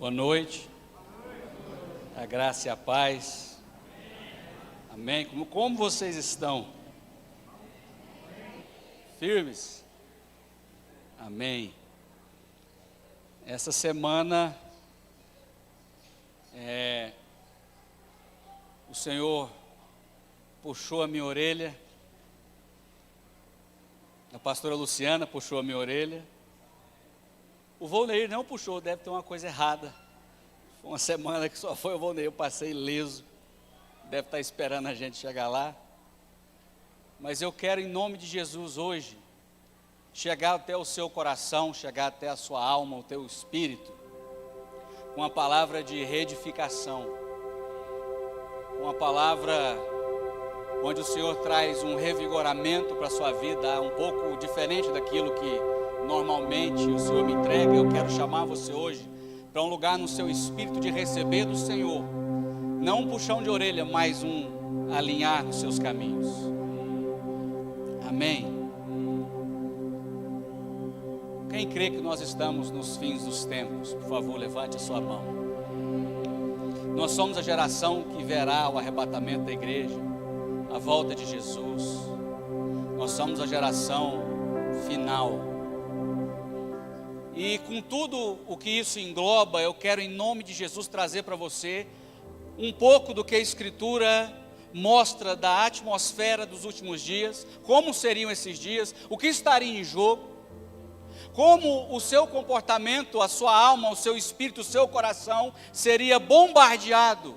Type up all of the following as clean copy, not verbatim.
Boa noite, a graça e a paz, amém. Como vocês estão? Firmes? Amém. Essa semana, o Senhor puxou a minha orelha, a pastora Luciana puxou a minha orelha, o Volney não puxou, deve ter uma coisa errada. Foi uma semana que só foi o Volney, eu passei ileso. Deve estar esperando a gente chegar lá. Mas eu quero, em nome de Jesus, hoje, chegar até o seu coração, chegar até a sua alma, o teu espírito, com uma palavra de reedificação. Uma palavra onde o Senhor traz um revigoramento para a sua vida, um pouco diferente daquilo que normalmente o Senhor me entrega. Eu quero chamar você hoje para um lugar no seu espírito de receber do Senhor, não um puxão de orelha, mas um alinhar nos seus caminhos. Amém. Quem crê que nós estamos nos fins dos tempos, por favor, levante a sua mão. Nós somos a geração que verá o arrebatamento da igreja, a volta de Jesus. Nós somos a geração final. E com tudo o que isso engloba, eu quero, em nome de Jesus, trazer para você um pouco do que a Escritura mostra da atmosfera dos últimos dias, como seriam esses dias, o que estaria em jogo, como o seu comportamento, a sua alma, o seu espírito, o seu coração seria bombardeado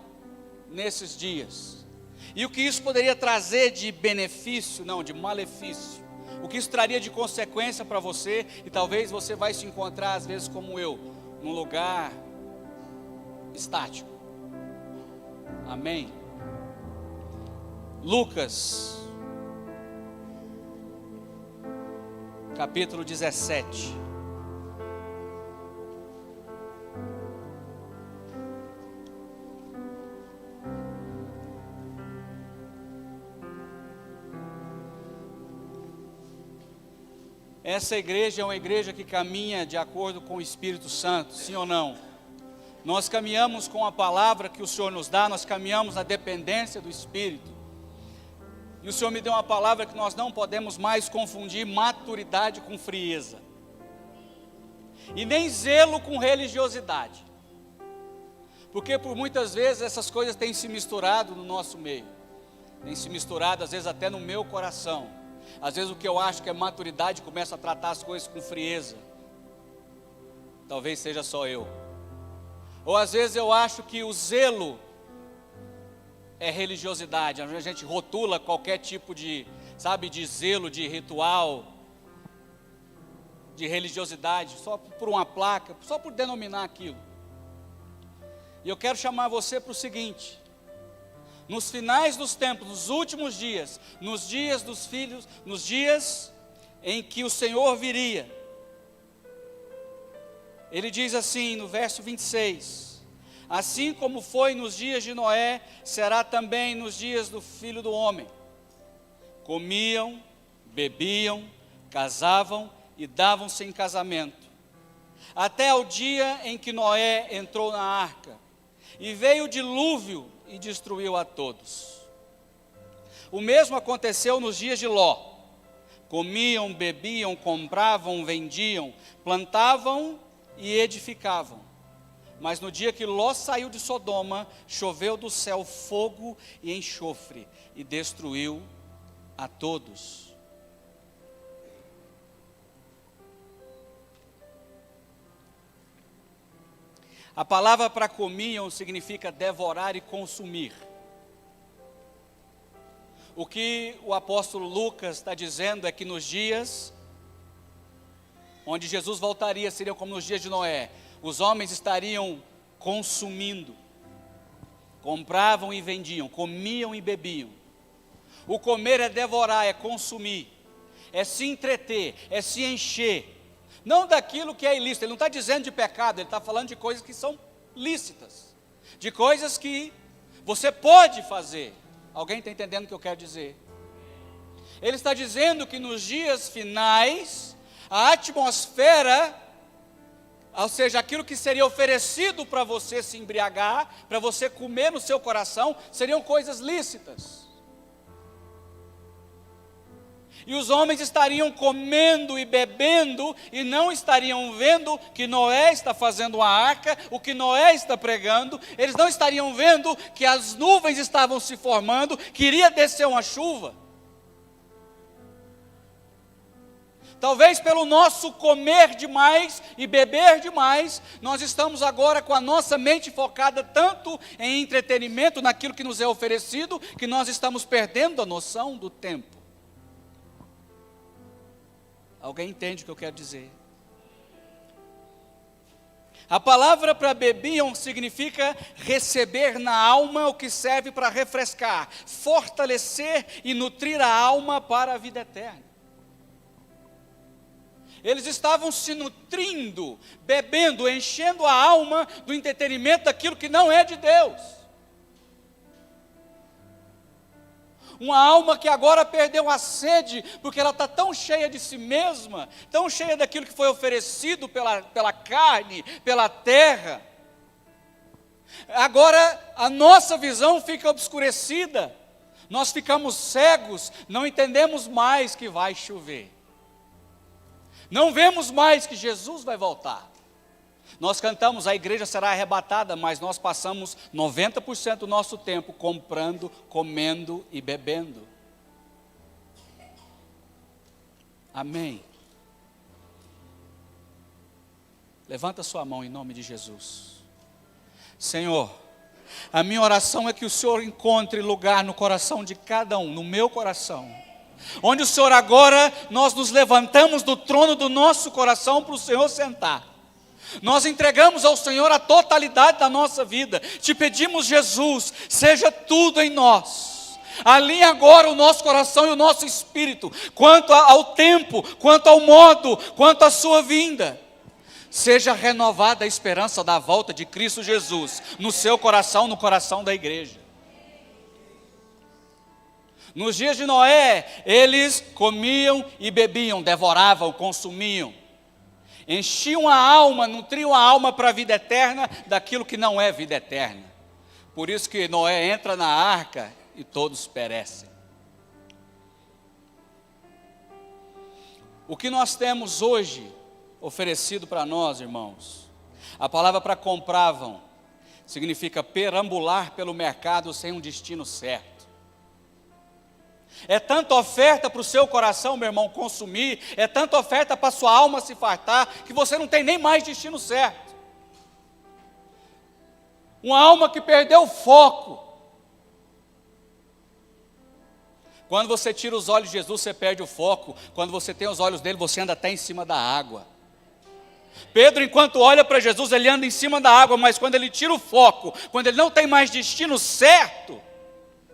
nesses dias. E o que isso poderia trazer de benefício, não, de malefício. O que isso traria de consequência para você, e talvez você vai se encontrar, às vezes como eu, num lugar estático. Amém? Lucas, capítulo 17. Essa igreja é uma igreja que caminha de acordo com o Espírito Santo, sim ou não? Nós caminhamos com a palavra que o Senhor nos dá, nós caminhamos na dependência do Espírito. E o Senhor me deu uma palavra que nós não podemos mais confundir maturidade com frieza. E nem zelo com religiosidade. Porque por muitas vezes essas coisas têm se misturado no nosso meio. Têm se misturado às vezes até no meu coração. Às vezes o que eu acho que é maturidade começa a tratar as coisas com frieza. Talvez seja só eu. Ou às vezes eu acho que o zelo é religiosidade. A gente rotula qualquer tipo de, de zelo, de ritual, de religiosidade, só por uma placa, só por denominar aquilo. E eu quero chamar você para o seguinte: nos finais dos tempos, nos últimos dias, nos dias dos filhos, nos dias em que o Senhor viria, Ele diz assim no verso 26, assim como foi nos dias de Noé, será também nos dias do Filho do Homem. Comiam, bebiam, casavam e davam-se em casamento, até o dia em que Noé entrou na arca, e veio o dilúvio e destruiu a todos. O mesmo aconteceu nos dias de Ló. Comiam, bebiam, compravam, vendiam, plantavam e edificavam. Mas no dia que Ló saiu de Sodoma, choveu do céu fogo e enxofre, e destruiu a todos. A palavra para comiam significa devorar e consumir. O que o apóstolo Lucas está dizendo é que nos dias onde Jesus voltaria, seriam como nos dias de Noé. Os homens estariam consumindo, compravam e vendiam, comiam e bebiam. O comer é devorar, é consumir, é se entreter, é se encher. Não daquilo que é ilícito. Ele não está dizendo de pecado, ele está falando de coisas que são lícitas, de coisas que você pode fazer. Alguém está entendendo o que eu quero dizer? Ele está dizendo que nos dias finais, a atmosfera ou seja, aquilo que seria oferecido para você se embriagar, para você comer no seu coração, seriam coisas lícitas. E os homens estariam comendo e bebendo, e não estariam vendo que Noé está fazendo uma arca, o que Noé está pregando, eles não estariam vendo que as nuvens estavam se formando, que iria descer uma chuva. Talvez pelo nosso comer demais e beber demais, nós estamos agora com a nossa mente focada tanto em entretenimento, naquilo que nos é oferecido, que nós estamos perdendo a noção do tempo. Alguém entende o que eu quero dizer? A palavra para bebiam significa receber na alma o que serve para refrescar, fortalecer e nutrir a alma para a vida eterna. Eles estavam se nutrindo, bebendo, enchendo a alma do entretenimento daquilo que não é de Deus. Uma alma que agora perdeu a sede, porque ela está tão cheia de si mesma, tão cheia daquilo que foi oferecido pela carne, pela terra. Agora a nossa visão fica obscurecida, nós ficamos cegos, não entendemos mais que vai chover. Não vemos mais que Jesus vai voltar. Nós cantamos, a igreja será arrebatada, mas nós passamos 90% do nosso tempo comprando, comendo e bebendo. Amém. Levanta sua mão em nome de Jesus. Senhor, a minha oração é que o Senhor encontre lugar no coração de cada um, no meu coração, onde o Senhor agora, nós nos levantamos do trono do nosso coração para o Senhor sentar. Nós entregamos ao Senhor a totalidade da nossa vida. Te pedimos, Jesus, seja tudo em nós. Alinhe agora o nosso coração e o nosso espírito, quanto ao tempo, quanto ao modo, quanto à sua vinda. Seja renovada a esperança da volta de Cristo Jesus, no seu coração, no coração da igreja. Nos dias de Noé, eles comiam e bebiam, devoravam, consumiam. Enchiam a alma, nutriam a alma para a vida eterna daquilo que não é vida eterna. Por isso que Noé entra na arca e todos perecem. O que nós temos hoje oferecido para nós, irmãos, a palavra para compravam significa perambular pelo mercado sem um destino certo. É tanta oferta para o seu coração, meu irmão, consumir, é tanta oferta para a sua alma se fartar, que você não tem nem mais destino certo. Uma alma que perdeu o foco. Quando você tira os olhos de Jesus, você perde o foco. Quando você tem os olhos dele, você anda até em cima da água. Pedro, enquanto olha para Jesus, ele anda em cima da água, mas quando ele tira o foco, quando ele não tem mais destino certo,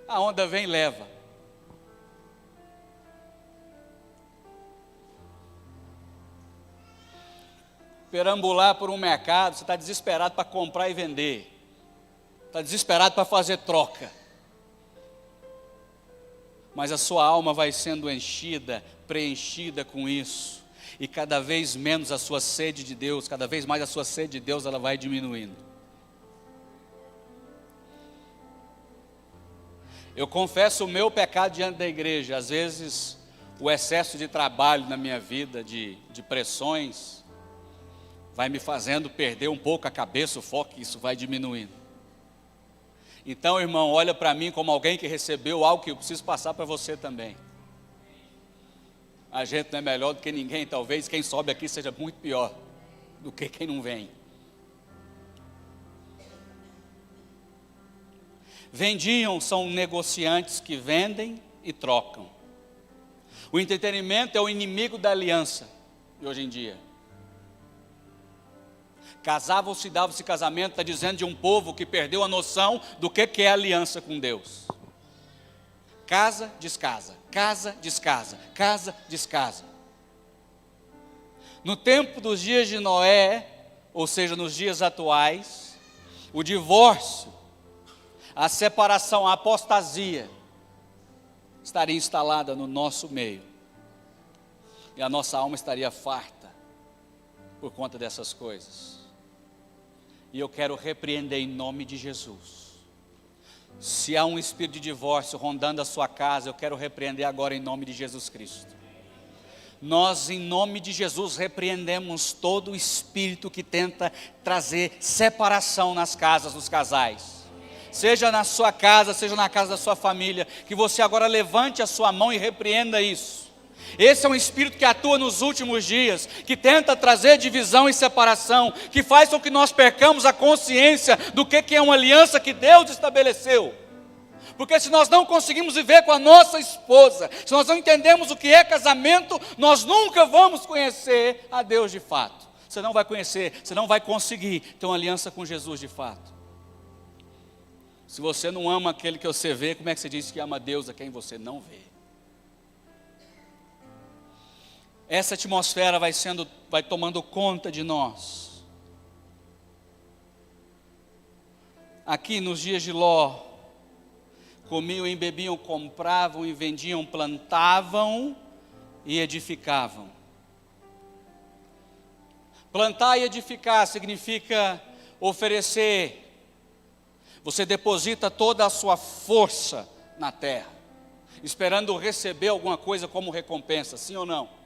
a onda vem e leva. Perambular por um mercado, você está desesperado para comprar e vender, está desesperado para fazer troca, mas a sua alma vai sendo enchida, preenchida com isso, e cada vez menos a sua sede de Deus, cada vez mais a sua sede de Deus, ela vai diminuindo. Eu confesso o meu pecado diante da igreja, às vezes o excesso de trabalho na minha vida, de pressões, vai me fazendo perder um pouco a cabeça, o foco, e isso vai diminuindo. Então, irmão, olha para mim como alguém que recebeu algo que eu preciso passar para você também. A gente não é melhor do que ninguém, talvez quem sobe aqui seja muito pior do que quem não vem. Vendiam são negociantes que vendem e trocam. O entretenimento é o inimigo da aliança de hoje em dia. Casavam-se, davam-se casamento, está dizendo de um povo que perdeu a noção do que é aliança com Deus. Casa, descasa, casa, descasa, casa, descasa. No tempo dos dias de Noé, ou seja, nos dias atuais, o divórcio, a separação, a apostasia, estaria instalada no nosso meio. E a nossa alma estaria farta. por conta dessas coisas. E eu quero repreender em nome de Jesus. Se há um espírito de divórcio rondando a sua casa, eu quero repreender agora em nome de Jesus Cristo. Nós, em nome de Jesus, repreendemos todo o espírito que tenta trazer separação nas casas dos casais. Seja na sua casa, seja na casa da sua família, que você agora levante a sua mão e repreenda isso. Esse é um espírito que atua nos últimos dias, que tenta trazer divisão e separação, que faz com que nós percamos a consciência do que é uma aliança que Deus estabeleceu. Porque se nós não conseguimos viver com a nossa esposa, se nós não entendemos o que é casamento, nós nunca vamos conhecer a Deus de fato. Você não vai conhecer, você não vai conseguir ter uma aliança com Jesus de fato. Se você não ama aquele que você vê, como é que você diz que ama Deus a quem você não vê? Essa atmosfera vai tomando conta de nós. Aqui nos dias de Ló, comiam e bebiam, compravam e vendiam, plantavam e edificavam. Plantar e edificar significa oferecer. Você deposita toda a sua força na terra, esperando receber alguma coisa como recompensa, sim ou não?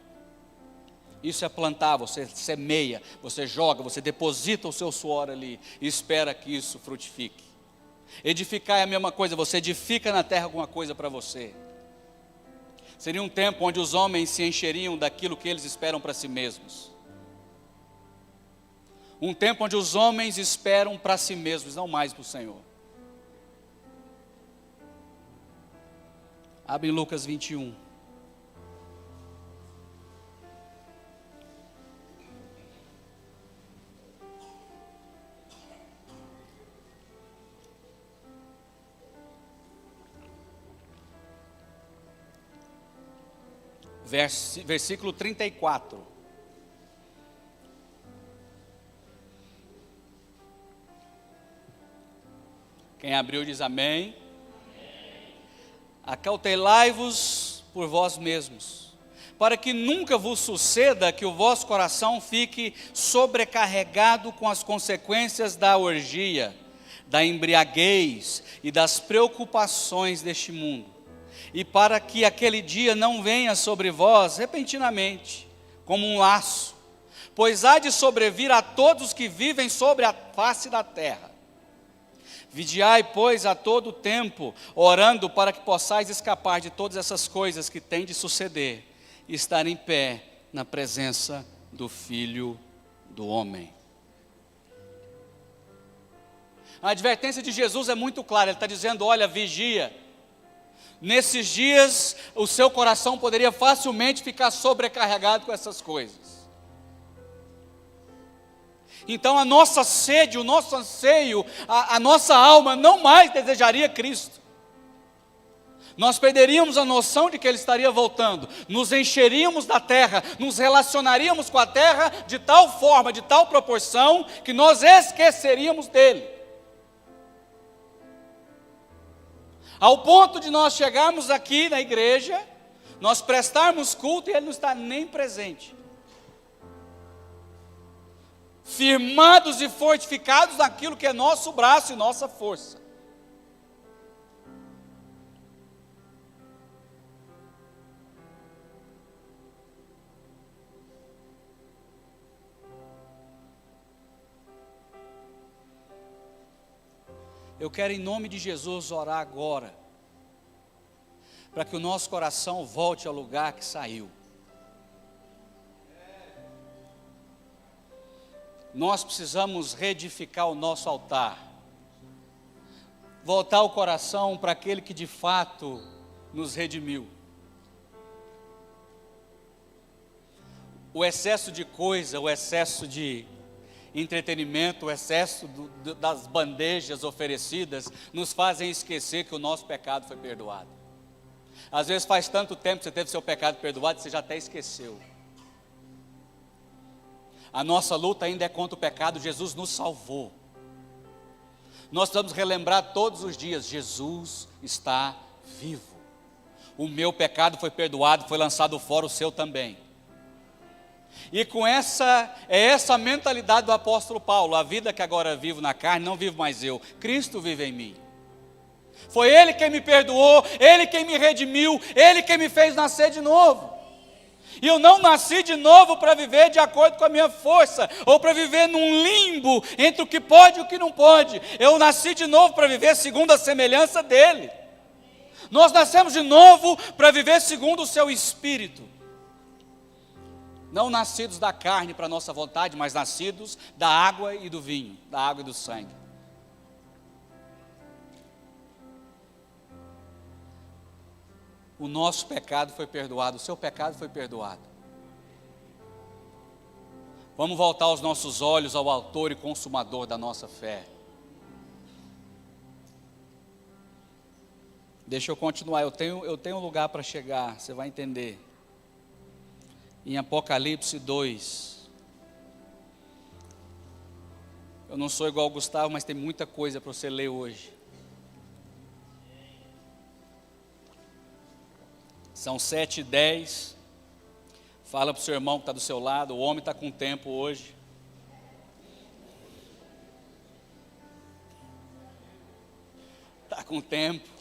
Isso é plantar, você semeia, você joga, você deposita o seu suor ali e espera que isso frutifique. Edificar é a mesma coisa, você edifica na terra alguma coisa para você. Seria um tempo onde os homens se encheriam daquilo que eles esperam para si mesmos. Um tempo onde os homens esperam para si mesmos, não mais para o Senhor. Abre em Lucas 21. Versículo 34. Quem abriu diz amém. Acautelai-vos por vós mesmos, para que nunca vos suceda que o vosso coração fique sobrecarregado com as consequências da orgia, da embriaguez e das preocupações deste mundo. E para que aquele dia não venha sobre vós repentinamente, como um laço, pois há de sobrevir a todos os que vivem sobre a face da terra. Vigiai, pois, a todo tempo, orando para que possais escapar de todas essas coisas que têm de suceder, e estar em pé na presença do Filho do Homem. A advertência de Jesus é muito clara, ele está dizendo, olha, vigia. Nesses dias, o seu coração poderia facilmente ficar sobrecarregado com essas coisas. Então a nossa sede, o nosso anseio, a nossa alma não mais desejaria Cristo. Nós perderíamos a noção de que Ele estaria voltando, nos encheríamos da terra, nos relacionaríamos com a terra de tal forma, de tal proporção, que nós esqueceríamos dEle. Ao ponto de nós chegarmos aqui na igreja, nós prestarmos culto e Ele não está nem presente. Firmados e fortificados naquilo que é nosso braço e nossa força. Eu quero, em nome de Jesus, orar agora, para que o nosso coração volte ao lugar que saiu. Nós precisamos reedificar o nosso altar, voltar o coração para aquele que de fato nos redimiu. O excesso de coisa, o excesso de entretenimento, o excesso das bandejas oferecidas, nos fazem esquecer que o nosso pecado foi perdoado. Às vezes faz tanto tempo que você teve seu pecado perdoado, você já até esqueceu. A nossa luta ainda é contra o pecado, Jesus nos salvou. Nós precisamos relembrar todos os dias, Jesus está vivo. O meu pecado foi perdoado, foi lançado fora, o seu também. E com essa mentalidade do apóstolo Paulo: a vida que agora vivo na carne, não vivo mais eu, Cristo vive em mim. Foi Ele quem me perdoou, Ele quem me redimiu, Ele quem me fez nascer de novo. E eu não nasci de novo para viver de acordo com a minha força, ou para viver num limbo entre o que pode e o que não pode. Eu nasci de novo para viver segundo a semelhança dEle. Nós nascemos de novo para viver segundo o seu Espírito. Não nascidos da carne para nossa vontade, mas nascidos da água e do vinho, da água e do sangue. O nosso pecado foi perdoado, o seu pecado foi perdoado. Vamos voltar os nossos olhos ao autor e consumador da nossa fé. Deixa eu continuar, eu tenho um lugar para chegar, você vai entender. Em Apocalipse 2. Eu não sou igual ao Gustavo, mas tem muita coisa para você ler hoje. São 7h10. Fala para o seu irmão que está do seu lado, o homem está com tempo hoje. Está com tempo.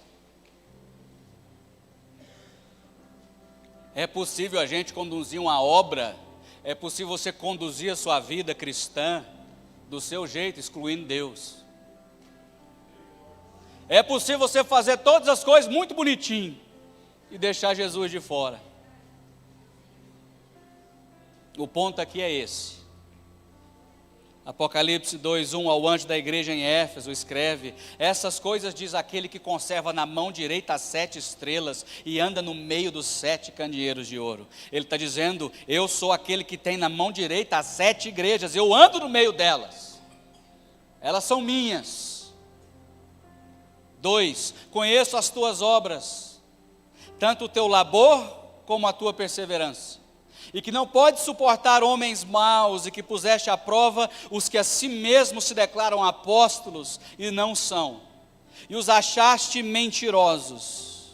É possível a gente conduzir uma obra, é possível você conduzir a sua vida cristã do seu jeito, excluindo Deus. É possível você fazer todas as coisas muito bonitinho e deixar Jesus de fora. O ponto aqui é esse. Apocalipse 2:1, ao anjo da igreja em Éfeso escreve: essas coisas diz aquele que conserva na mão direita as 7 estrelas e anda no meio dos 7 candeeiros de ouro. Ele está dizendo: eu sou aquele que tem na mão direita as 7 igrejas, eu ando no meio delas, elas são minhas. 2, conheço as tuas obras, tanto o teu labor como a tua perseverança, e que não pode suportar homens maus, e que puseste à prova os que a si mesmos se declaram apóstolos e não são, e os achaste mentirosos,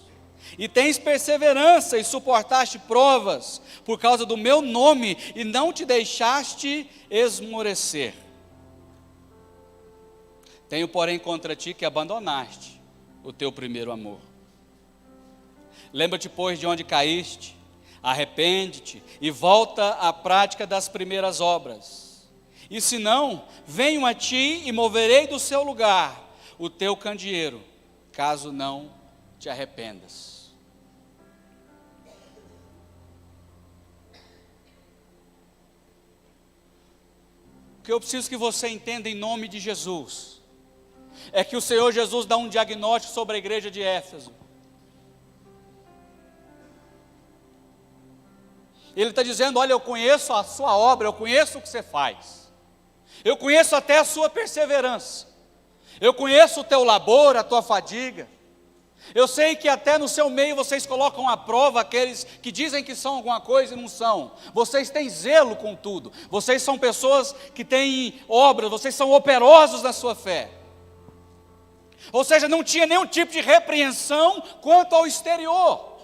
e tens perseverança e suportaste provas por causa do meu nome, e não te deixaste esmorecer. Tenho, porém, contra ti que abandonaste o teu primeiro amor. Lembra-te, pois, de onde caíste, arrepende-te e volta à prática das primeiras obras. E se não, venho a ti e moverei do seu lugar o teu candeeiro, caso não te arrependas. O que eu preciso que você entenda em nome de Jesus é que o Senhor Jesus dá um diagnóstico sobre a igreja de Éfeso. Ele está dizendo: olha, eu conheço a sua obra, eu conheço o que você faz, eu conheço até a sua perseverança, eu conheço o teu labor, a tua fadiga, eu sei que até no seu meio vocês colocam à prova aqueles que dizem que são alguma coisa e não são. Vocês têm zelo com tudo, vocês são pessoas que têm obras, vocês são operosos na sua fé. Ou seja, não tinha nenhum tipo de repreensão quanto ao exterior,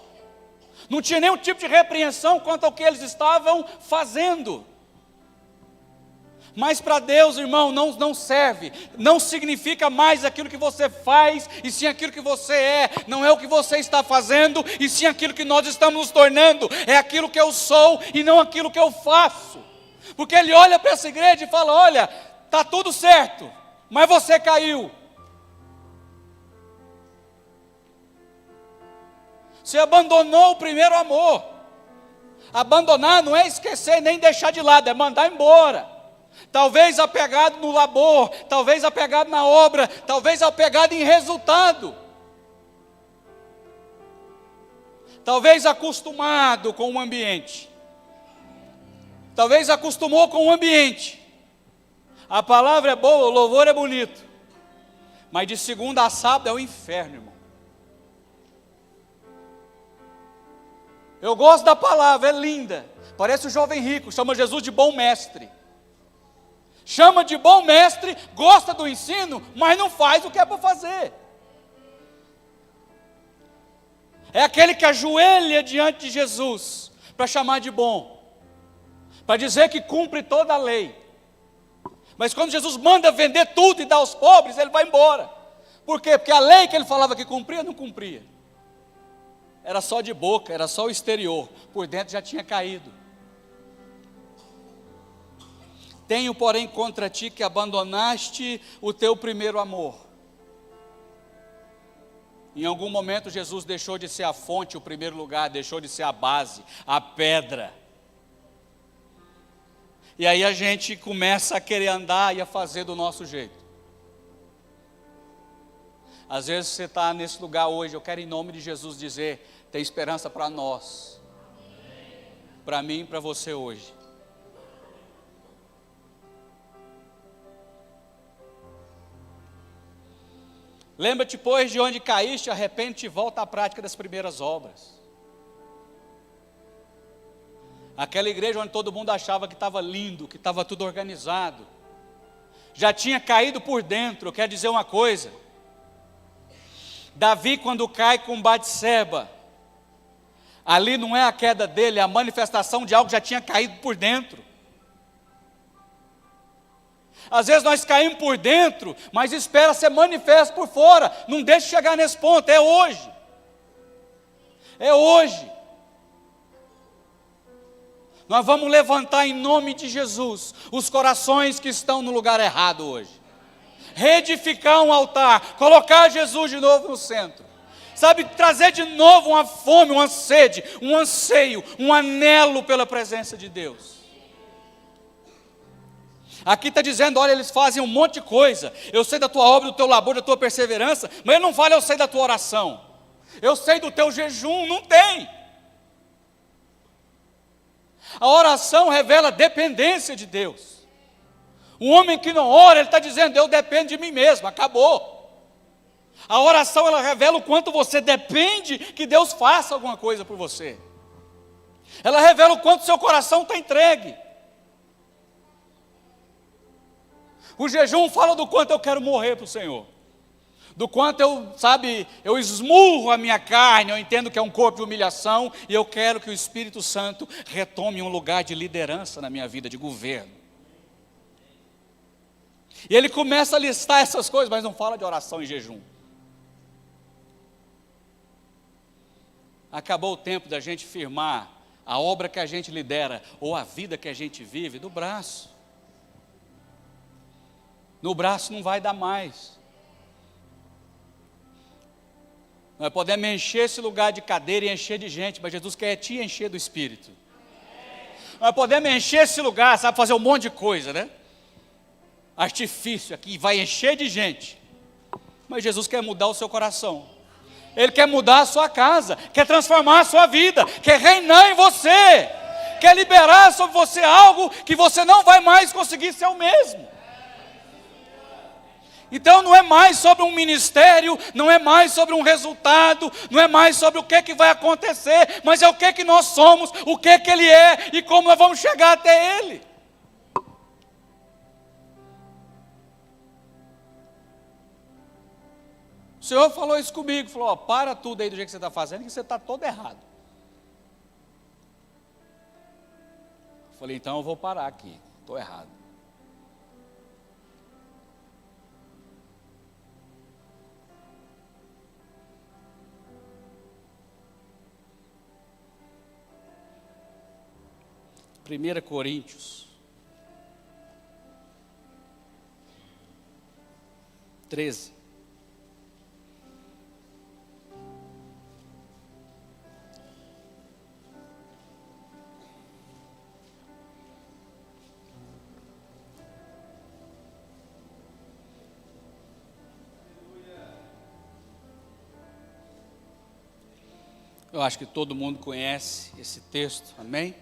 não tinha nenhum tipo de repreensão quanto ao que eles estavam fazendo. Mas para Deus, irmão, não serve, não significa mais aquilo que você faz, e sim aquilo que você é. Não é o que você está fazendo, e sim aquilo que nós estamos nos tornando. É aquilo que eu sou e não aquilo que eu faço. Porque Ele olha para essa igreja e fala: olha, está tudo certo, mas você caiu. Você abandonou o primeiro amor. Abandonar não é esquecer nem deixar de lado, é mandar embora. Talvez apegado no labor, talvez apegado na obra, talvez apegado em resultado. Talvez acostumado com o ambiente. Talvez acostumou com o ambiente. A palavra é boa, o louvor é bonito, mas de segunda a sábado é o inferno, irmão. Eu gosto da palavra, é linda. Parece o jovem rico, chama Jesus de bom mestre. Chama de bom mestre, gosta do ensino, mas não faz o que é para fazer. É aquele que ajoelha diante de Jesus para chamar de bom, para dizer que cumpre toda a lei. Mas quando Jesus manda vender tudo e dar aos pobres, ele vai embora. Por quê? Porque a lei que ele falava que cumpria, não cumpria. Era só de boca, era só o exterior, por dentro já tinha caído. Tenho, porém, contra ti que abandonaste o teu primeiro amor. Em algum momento Jesus deixou de ser a fonte, o primeiro lugar, deixou de ser a base, a pedra. E aí a gente começa a querer andar e a fazer do nosso jeito. Às vezes você está nesse lugar hoje, eu quero em nome de Jesus dizer, tem esperança para nós. Para mim e para você hoje. Lembra-te, pois, de onde caíste, arrepende-te e volta à prática das primeiras obras. Aquela igreja onde todo mundo achava que estava lindo, que estava tudo organizado, já tinha caído por dentro. Eu quero dizer uma coisa, Davi quando cai com Batseba, ali não é a queda dele, é a manifestação de algo que já tinha caído por dentro. Às vezes nós caímos por dentro, mas espera ser manifesto por fora. Não deixe chegar nesse ponto, é hoje. É hoje. Nós vamos levantar em nome de Jesus os corações que estão no lugar errado hoje. Reedificar um altar, colocar Jesus de novo no centro. Sabe, trazer de novo uma fome, uma sede, um anseio, um anelo pela presença de Deus. Aqui está dizendo, olha, eles fazem um monte de coisa. Eu sei da tua obra, do teu labor, da tua perseverança, mas ele não fala, eu sei da tua oração. Eu sei do teu jejum, não tem. A oração revela dependência de Deus. Um homem que não ora, ele está dizendo, eu dependo de mim mesmo, acabou. A oração, ela revela o quanto você depende que Deus faça alguma coisa por você. Ela revela o quanto seu coração está entregue. O jejum fala do quanto eu quero morrer para o Senhor. Do quanto eu esmurro a minha carne, eu entendo que é um corpo de humilhação, e eu quero que o Espírito Santo retome um lugar de liderança na minha vida, de governo. E ele começa a listar essas coisas, mas não fala de oração e jejum. Acabou o tempo da gente firmar a obra que a gente lidera, ou a vida que a gente vive, do braço. No braço não vai dar mais. Nós podemos encher esse lugar de cadeira e encher de gente, mas Jesus quer te encher do Espírito. Nós podemos encher esse lugar, sabe, fazer um monte de coisa, né? Artifício aqui, vai encher de gente. Mas Jesus quer mudar o seu coração. Ele quer mudar a sua casa, quer transformar a sua vida, quer reinar em você, quer liberar sobre você algo que você não vai mais conseguir ser o mesmo. Então não é mais sobre um ministério, não é mais sobre um resultado, não é mais sobre o que vai acontecer, mas é o que nós somos, o que Ele é e como nós vamos chegar até Ele. O Senhor falou isso comigo, falou, ó, para tudo aí do jeito que você está fazendo, que você está todo errado. Eu falei, então eu vou parar aqui, estou errado. Primeira Coríntios 13. Eu acho que todo mundo conhece esse texto, amém?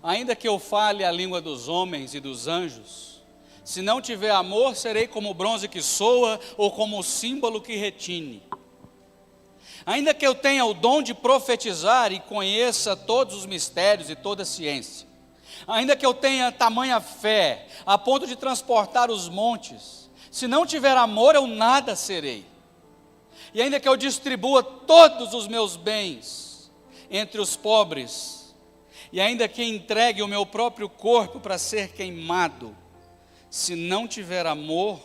Ainda que eu fale a língua dos homens e dos anjos, se não tiver amor, serei como o bronze que soa ou como o símbolo que retine. Ainda que eu tenha o dom de profetizar e conheça todos os mistérios e toda a ciência, ainda que eu tenha tamanha fé, a ponto de transportar os montes, se não tiver amor, eu nada serei. E ainda que eu distribua todos os meus bens entre os pobres, e ainda que entregue o meu próprio corpo para ser queimado, se não tiver amor,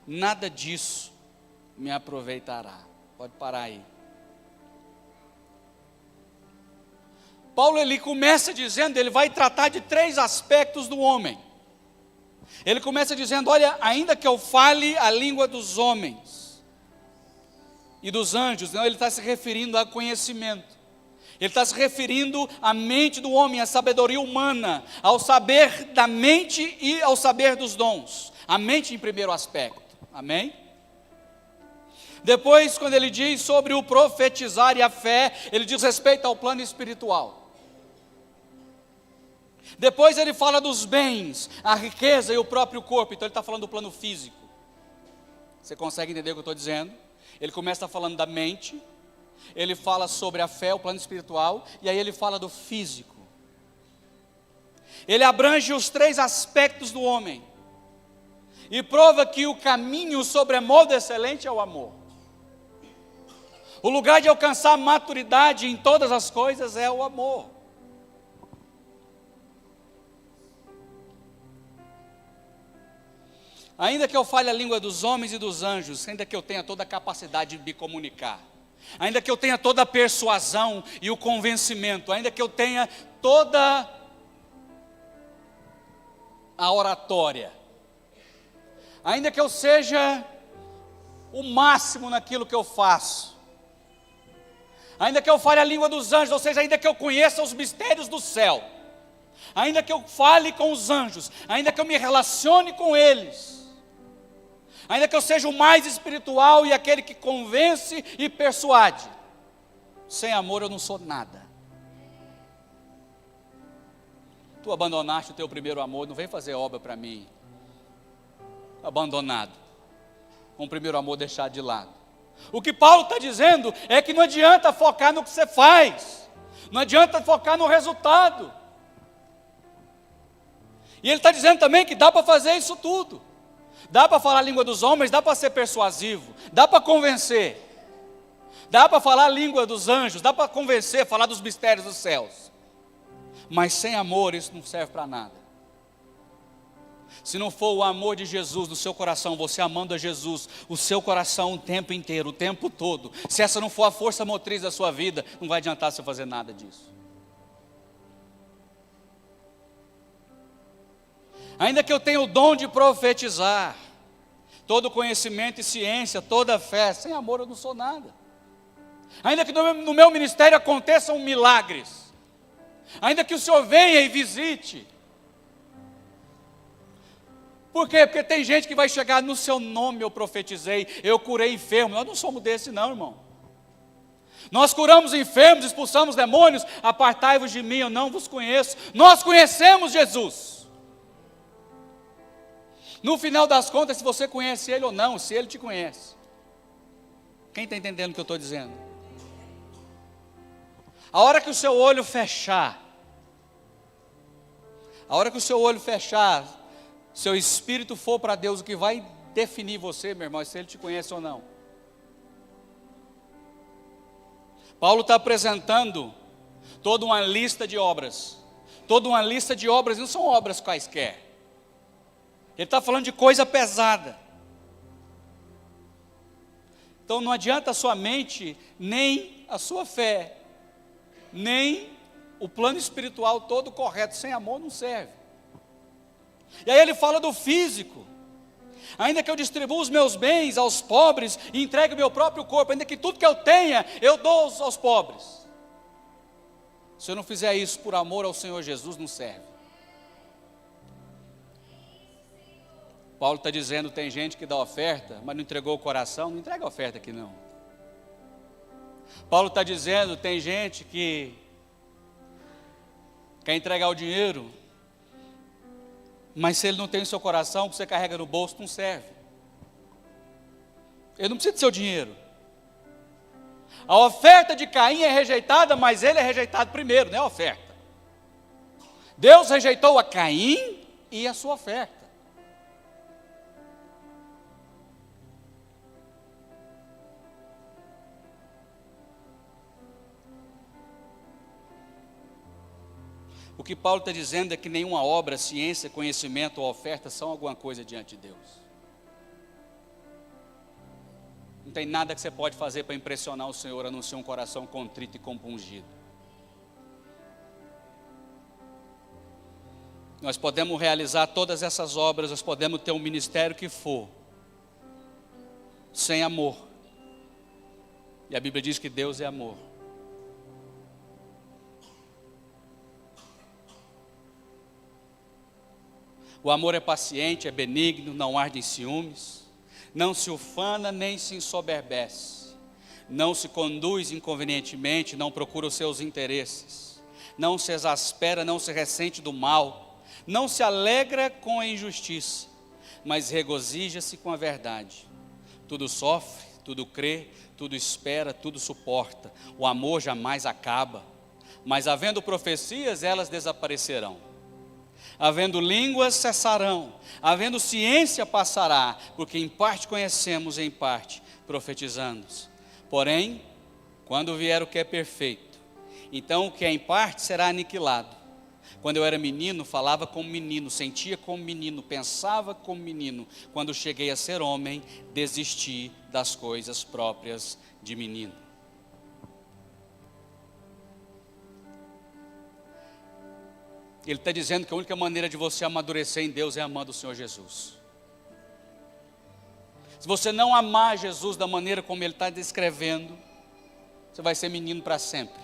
nada disso me aproveitará. Pode parar aí. Paulo, ele começa dizendo, ele vai tratar de 3 aspectos do homem. Ele começa dizendo, olha, ainda que eu fale a língua dos homens e dos anjos, não, ele está se referindo a conhecimento. Ele está se referindo à mente do homem, à sabedoria humana, ao saber da mente e ao saber dos dons. A mente em primeiro aspecto, amém? Depois, quando ele diz sobre o profetizar e a fé, ele diz respeito ao plano espiritual. Depois ele fala dos bens, a riqueza e o próprio corpo. Então ele está falando do plano físico. Você consegue entender o que eu estou dizendo? Ele começa falando da mente, ele fala sobre a fé, o plano espiritual, e aí ele fala do físico. Ele abrange os 3 aspectos do homem e prova que o caminho sobremodo excelente é o amor. O lugar de alcançar maturidade em todas as coisas é o amor. Ainda que eu fale a língua dos homens e dos anjos, ainda que eu tenha toda a capacidade de me comunicar, ainda que eu tenha toda a persuasão e o convencimento, ainda que eu tenha toda a oratória, ainda que eu seja o máximo naquilo que eu faço, ainda que eu fale a língua dos anjos, ou seja, ainda que eu conheça os mistérios do céu, ainda que eu fale com os anjos, ainda que eu me relacione com eles, ainda que eu seja o mais espiritual e aquele que convence e persuade, sem amor eu não sou nada. Tu abandonaste o teu primeiro amor, não vem fazer obra para mim. Abandonado, com o primeiro amor deixar de lado. O que Paulo está dizendo é que não adianta focar no que você faz, não adianta focar no resultado. E ele está dizendo também que dá para fazer isso tudo. Dá para falar a língua dos homens, dá para ser persuasivo, dá para convencer, dá para falar a língua dos anjos, dá para convencer, falar dos mistérios dos céus. Mas sem amor isso não serve para nada. Se não for o amor de Jesus no seu coração, você amando a Jesus, o seu coração o tempo inteiro, o tempo todo, se essa não for a força motriz da sua vida, não vai adiantar você fazer nada disso. Ainda que eu tenha o dom de profetizar, todo conhecimento e ciência, toda fé, sem amor eu não sou nada. Ainda que no meu ministério aconteçam milagres, ainda que o Senhor venha e visite. Por quê? Porque tem gente que vai chegar no seu nome, eu profetizei, eu curei enfermo. Nós não somos desse não, irmão. Nós curamos enfermos, expulsamos demônios, apartai-vos de mim, eu não vos conheço. Nós conhecemos Jesus. No final das contas, se você conhece Ele ou não, se Ele te conhece. Quem está entendendo o que eu estou dizendo? A hora que o seu olho fechar, seu espírito for para Deus, o que vai definir você, meu irmão, é se Ele te conhece ou não. Paulo está apresentando toda uma lista de obras. Toda uma lista de obras, não são obras quaisquer. Ele está falando de coisa pesada. Então não adianta a sua mente, nem a sua fé, nem o plano espiritual todo correto. Sem amor não serve. E aí ele fala do físico. Ainda que eu distribua os meus bens aos pobres e entregue o meu próprio corpo, ainda que tudo que eu tenha, eu dou aos pobres. Se eu não fizer isso por amor ao Senhor Jesus, não serve. Paulo está dizendo, tem gente que dá oferta, mas não entregou o coração, não entrega a oferta aqui não. Paulo está dizendo, tem gente que quer entregar o dinheiro, mas se ele não tem o seu coração, que você carrega no bolso, não serve. Ele não precisa do seu dinheiro. A oferta de Caim é rejeitada, mas ele é rejeitado primeiro, não é a oferta. Deus rejeitou a Caim e a sua oferta. O que Paulo está dizendo é que nenhuma obra, ciência, conhecimento ou oferta são alguma coisa diante de Deus. Não tem nada que você pode fazer para impressionar o Senhor, a não ser um coração contrito e compungido. Nós podemos realizar todas essas obras, nós podemos ter um ministério que for, sem amor. E a Bíblia diz que Deus é amor. O amor é paciente, é benigno, não arde em ciúmes, não se ufana nem se ensoberbece, não se conduz inconvenientemente, não procura os seus interesses, não se exaspera, não se ressente do mal, não se alegra com a injustiça, mas regozija-se com a verdade. Tudo sofre, tudo crê, tudo espera, tudo suporta. O amor jamais acaba, mas havendo profecias, elas desaparecerão. Havendo línguas, cessarão. Havendo ciência, passará. Porque em parte conhecemos, em parte profetizamos. Porém, quando vier o que é perfeito, então o que é em parte será aniquilado. Quando eu era menino, falava como menino, sentia como menino, pensava como menino. Quando cheguei a ser homem, desisti das coisas próprias de menino. Ele está dizendo que a única maneira de você amadurecer em Deus é amando o Senhor Jesus. Se você não amar Jesus da maneira como Ele está descrevendo, você vai ser menino para sempre.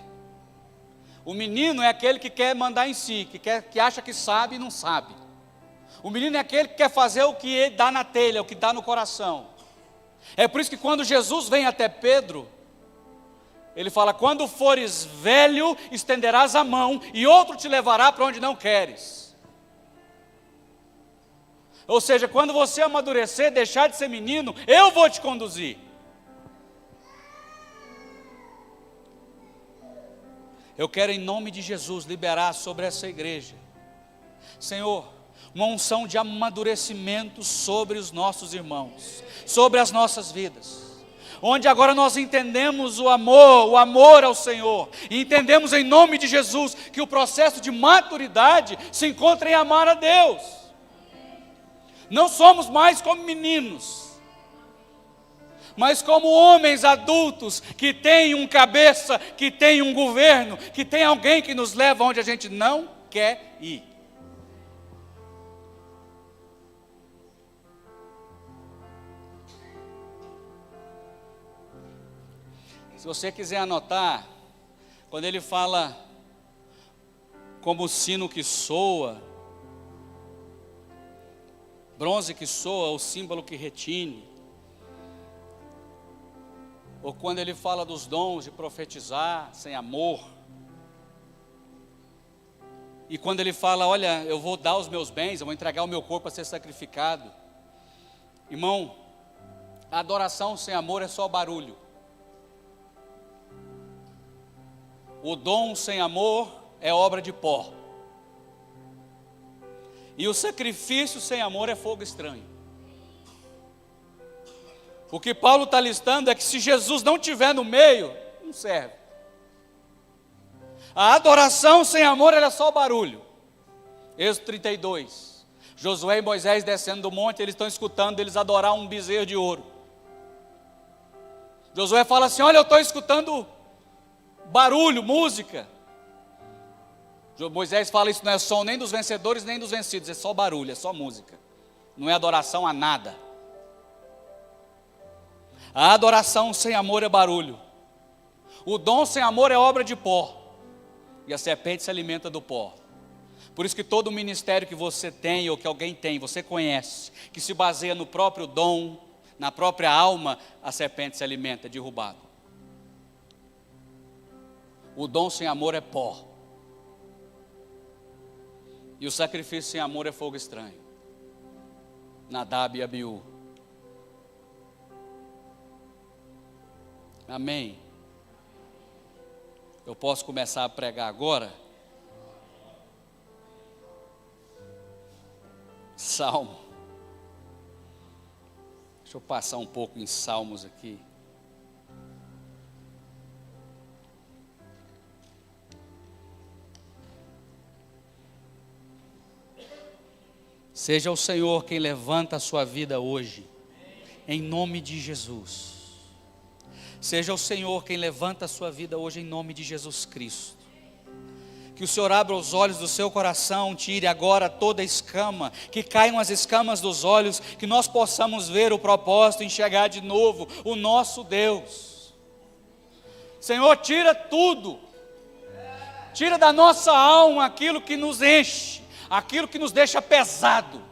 O menino é aquele que quer mandar em si, que acha que sabe e não sabe. O menino é aquele que quer fazer o que ele dá na telha, o que dá no coração. É por isso que quando Jesus vem até Pedro, ele fala: quando fores velho, estenderás a mão e outro te levará para onde não queres. Ou seja, quando você amadurecer, deixar de ser menino, eu vou te conduzir. Eu quero em nome de Jesus liberar sobre essa igreja, Senhor, uma unção de amadurecimento sobre os nossos irmãos, sobre as nossas vidas. Onde agora nós entendemos o amor ao Senhor, e entendemos em nome de Jesus que o processo de maturidade se encontra em amar a Deus. Não somos mais como meninos, mas como homens adultos que têm um cabeça, que têm um governo, que tem alguém que nos leva onde a gente não quer ir. Se você quiser anotar, quando ele fala como o sino que soa, bronze que soa, o símbolo que retine, ou quando ele fala dos dons de profetizar sem amor, e quando ele fala: olha, eu vou dar os meus bens, eu vou entregar o meu corpo a ser sacrificado. Irmão, a adoração sem amor é só barulho. O dom sem amor é obra de pó. E o sacrifício sem amor é fogo estranho. O que Paulo está listando é que se Jesus não estiver no meio, não serve. A adoração sem amor é só barulho. Êxodo 32. Josué e Moisés descendo do monte, eles estão escutando eles adorar um bezerro de ouro. Josué fala assim: olha, eu estou escutando barulho, música. Moisés fala: isso não é som nem dos vencedores nem dos vencidos, é só barulho, é só música. Não é adoração a nada. A adoração sem amor é barulho. O dom sem amor é obra de pó. E a serpente se alimenta do pó. Por isso que todo ministério que você tem ou que alguém tem, você conhece, que se baseia no próprio dom, na própria alma, a serpente se alimenta, é derrubado. O dom sem amor é pó. E o sacrifício sem amor é fogo estranho. Nadab e Abiú. Amém. Eu posso começar a pregar agora? Salmo. Deixa eu passar um pouco em Salmos aqui. Seja o Senhor quem levanta a sua vida hoje, em nome de Jesus. Seja o Senhor quem levanta a sua vida hoje, em nome de Jesus Cristo. Que o Senhor abra os olhos do seu coração, tire agora toda a escama, que caiam as escamas dos olhos, que nós possamos ver o propósito, enxergar de novo o nosso Deus. Senhor, tira tudo, tira da nossa alma aquilo que nos enche, aquilo que nos deixa pesado.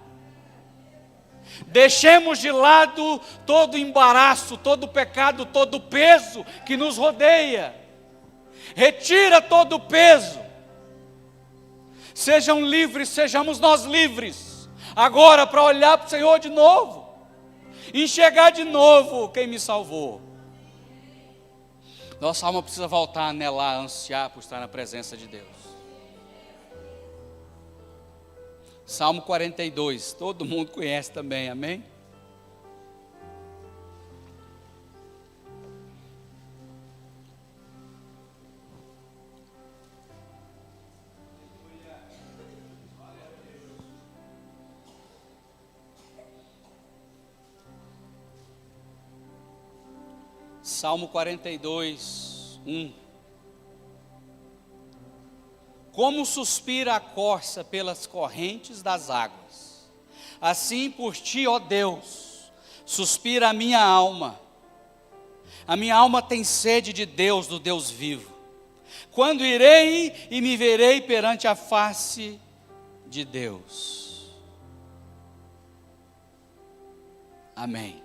Deixemos de lado todo o embaraço, todo o pecado, todo o peso que nos rodeia. Retira todo o peso. Sejam livres, sejamos nós livres, agora para olhar para o Senhor de novo, enxergar de novo quem me salvou. Nossa alma precisa voltar a anelar, a ansiar por estar na presença de Deus. Salmo 42, todo mundo conhece também, amém? Salmo 42, 1. Como suspira a corça pelas correntes das águas, assim por ti, ó Deus, suspira a minha alma. A minha alma tem sede de Deus, do Deus vivo. Quando irei e me verei perante a face de Deus. Amém.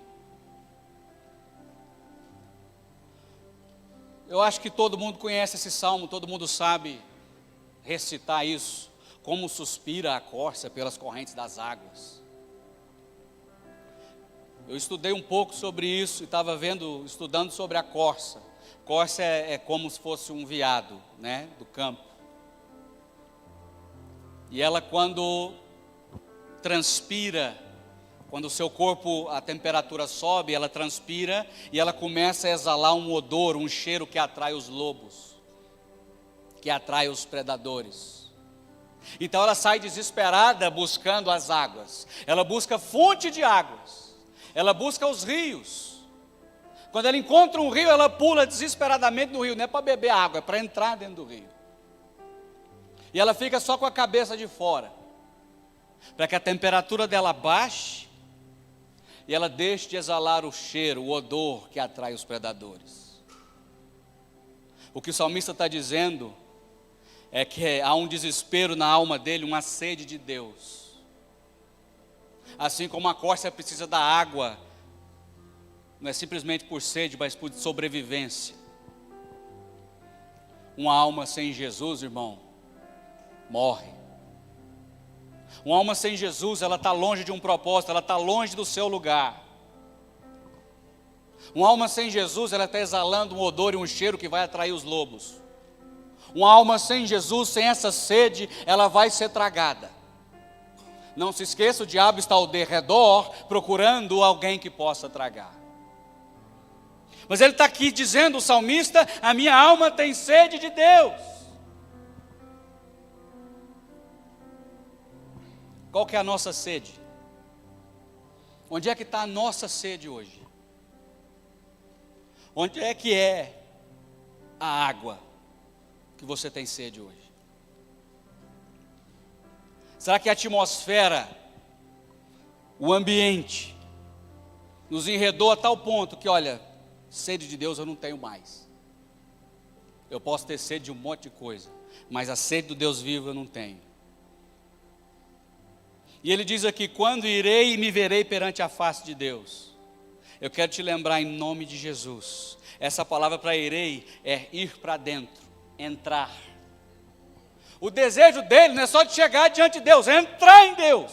Eu acho que todo mundo conhece esse salmo, todo mundo sabe recitar isso. Como suspira a corça pelas correntes das águas. Eu estudei um pouco sobre isso e estava estudando sobre a corça. Corça é como se fosse um veado, né, do campo. E ela, quando transpira, quando o seu corpo, a temperatura sobe, ela transpira e ela começa a exalar um odor, um cheiro que atrai os lobos, que atrai os predadores. Então ela sai desesperada buscando as águas. Ela busca fonte de águas. Ela busca os rios. Quando ela encontra um rio, ela pula desesperadamente no rio. Não é para beber água, é para entrar dentro do rio. E ela fica só com a cabeça de fora, para que a temperatura dela baixe e ela deixe de exalar o cheiro, o odor que atrai os predadores. O que o salmista está dizendo é que há um desespero na alma dele, uma sede de Deus. Assim como a corça precisa da água, não é simplesmente por sede, mas por sobrevivência. Uma alma sem Jesus, irmão, morre. Uma alma sem Jesus, ela está longe de um propósito, ela está longe do seu lugar. Uma alma sem Jesus, ela está exalando um odor e um cheiro que vai atrair os lobos. Uma alma sem Jesus, sem essa sede, ela vai ser tragada. Não se esqueça, o diabo está ao derredor, procurando alguém que possa tragar. Mas ele está aqui dizendo, o salmista, a minha alma tem sede de Deus. Qual que é a nossa sede? Onde é que está a nossa sede hoje? Onde é que é a água que você tem sede hoje? Será que a atmosfera, o ambiente, nos enredou a tal ponto que, olha, sede de Deus eu não tenho mais. Eu posso ter sede de um monte de coisa, mas a sede do Deus vivo eu não tenho. E ele diz aqui, quando irei e me verei perante a face de Deus. Eu quero te lembrar em nome de Jesus. Essa palavra para irei é ir para dentro, entrar. O desejo dele não é só de chegar diante de Deus, é entrar em Deus.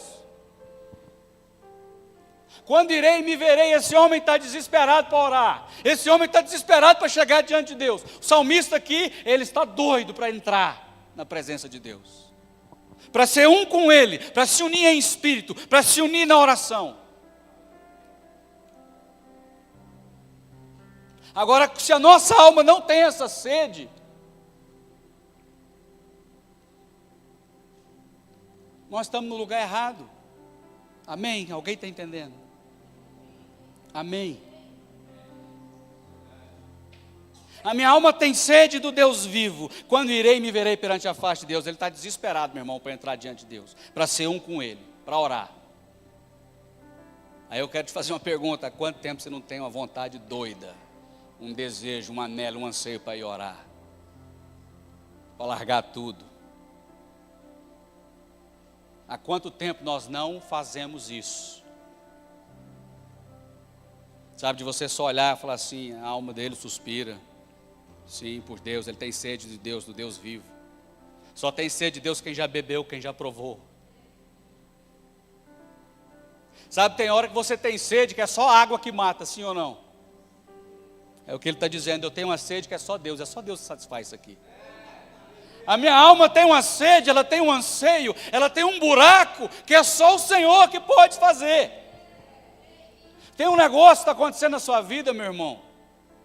Quando irei e me verei, esse homem está desesperado para orar. Esse homem está desesperado para chegar diante de Deus. O salmista aqui, ele está doido para entrar na presença de Deus. Para ser um com Ele, para se unir em espírito, para se unir na oração. Agora, se a nossa alma não tem essa sede, nós estamos no lugar errado. Amém? Alguém está entendendo? Amém. A minha alma tem sede do Deus vivo. Quando irei e me verei perante a face de Deus. Ele está desesperado, meu irmão, para entrar diante de Deus, para ser um com Ele, para orar. Aí eu quero te fazer uma pergunta: há quanto tempo você não tem uma vontade doida, um desejo, um anelo, um anseio para ir orar, para largar tudo? Há quanto tempo nós não fazemos isso? Sabe, de você só olhar e falar assim: a alma dele suspira, sim, por Deus, ele tem sede de Deus, do Deus vivo. Só tem sede de Deus quem já bebeu, quem já provou. Sabe, tem hora que você tem sede que é só água que mata, sim ou não? É o que ele está dizendo: eu tenho uma sede que é só Deus que satisfaz isso aqui. A minha alma tem uma sede, ela tem um anseio, ela tem um buraco que é só o Senhor que pode fazer. Tem um negócio que está acontecendo na sua vida, meu irmão,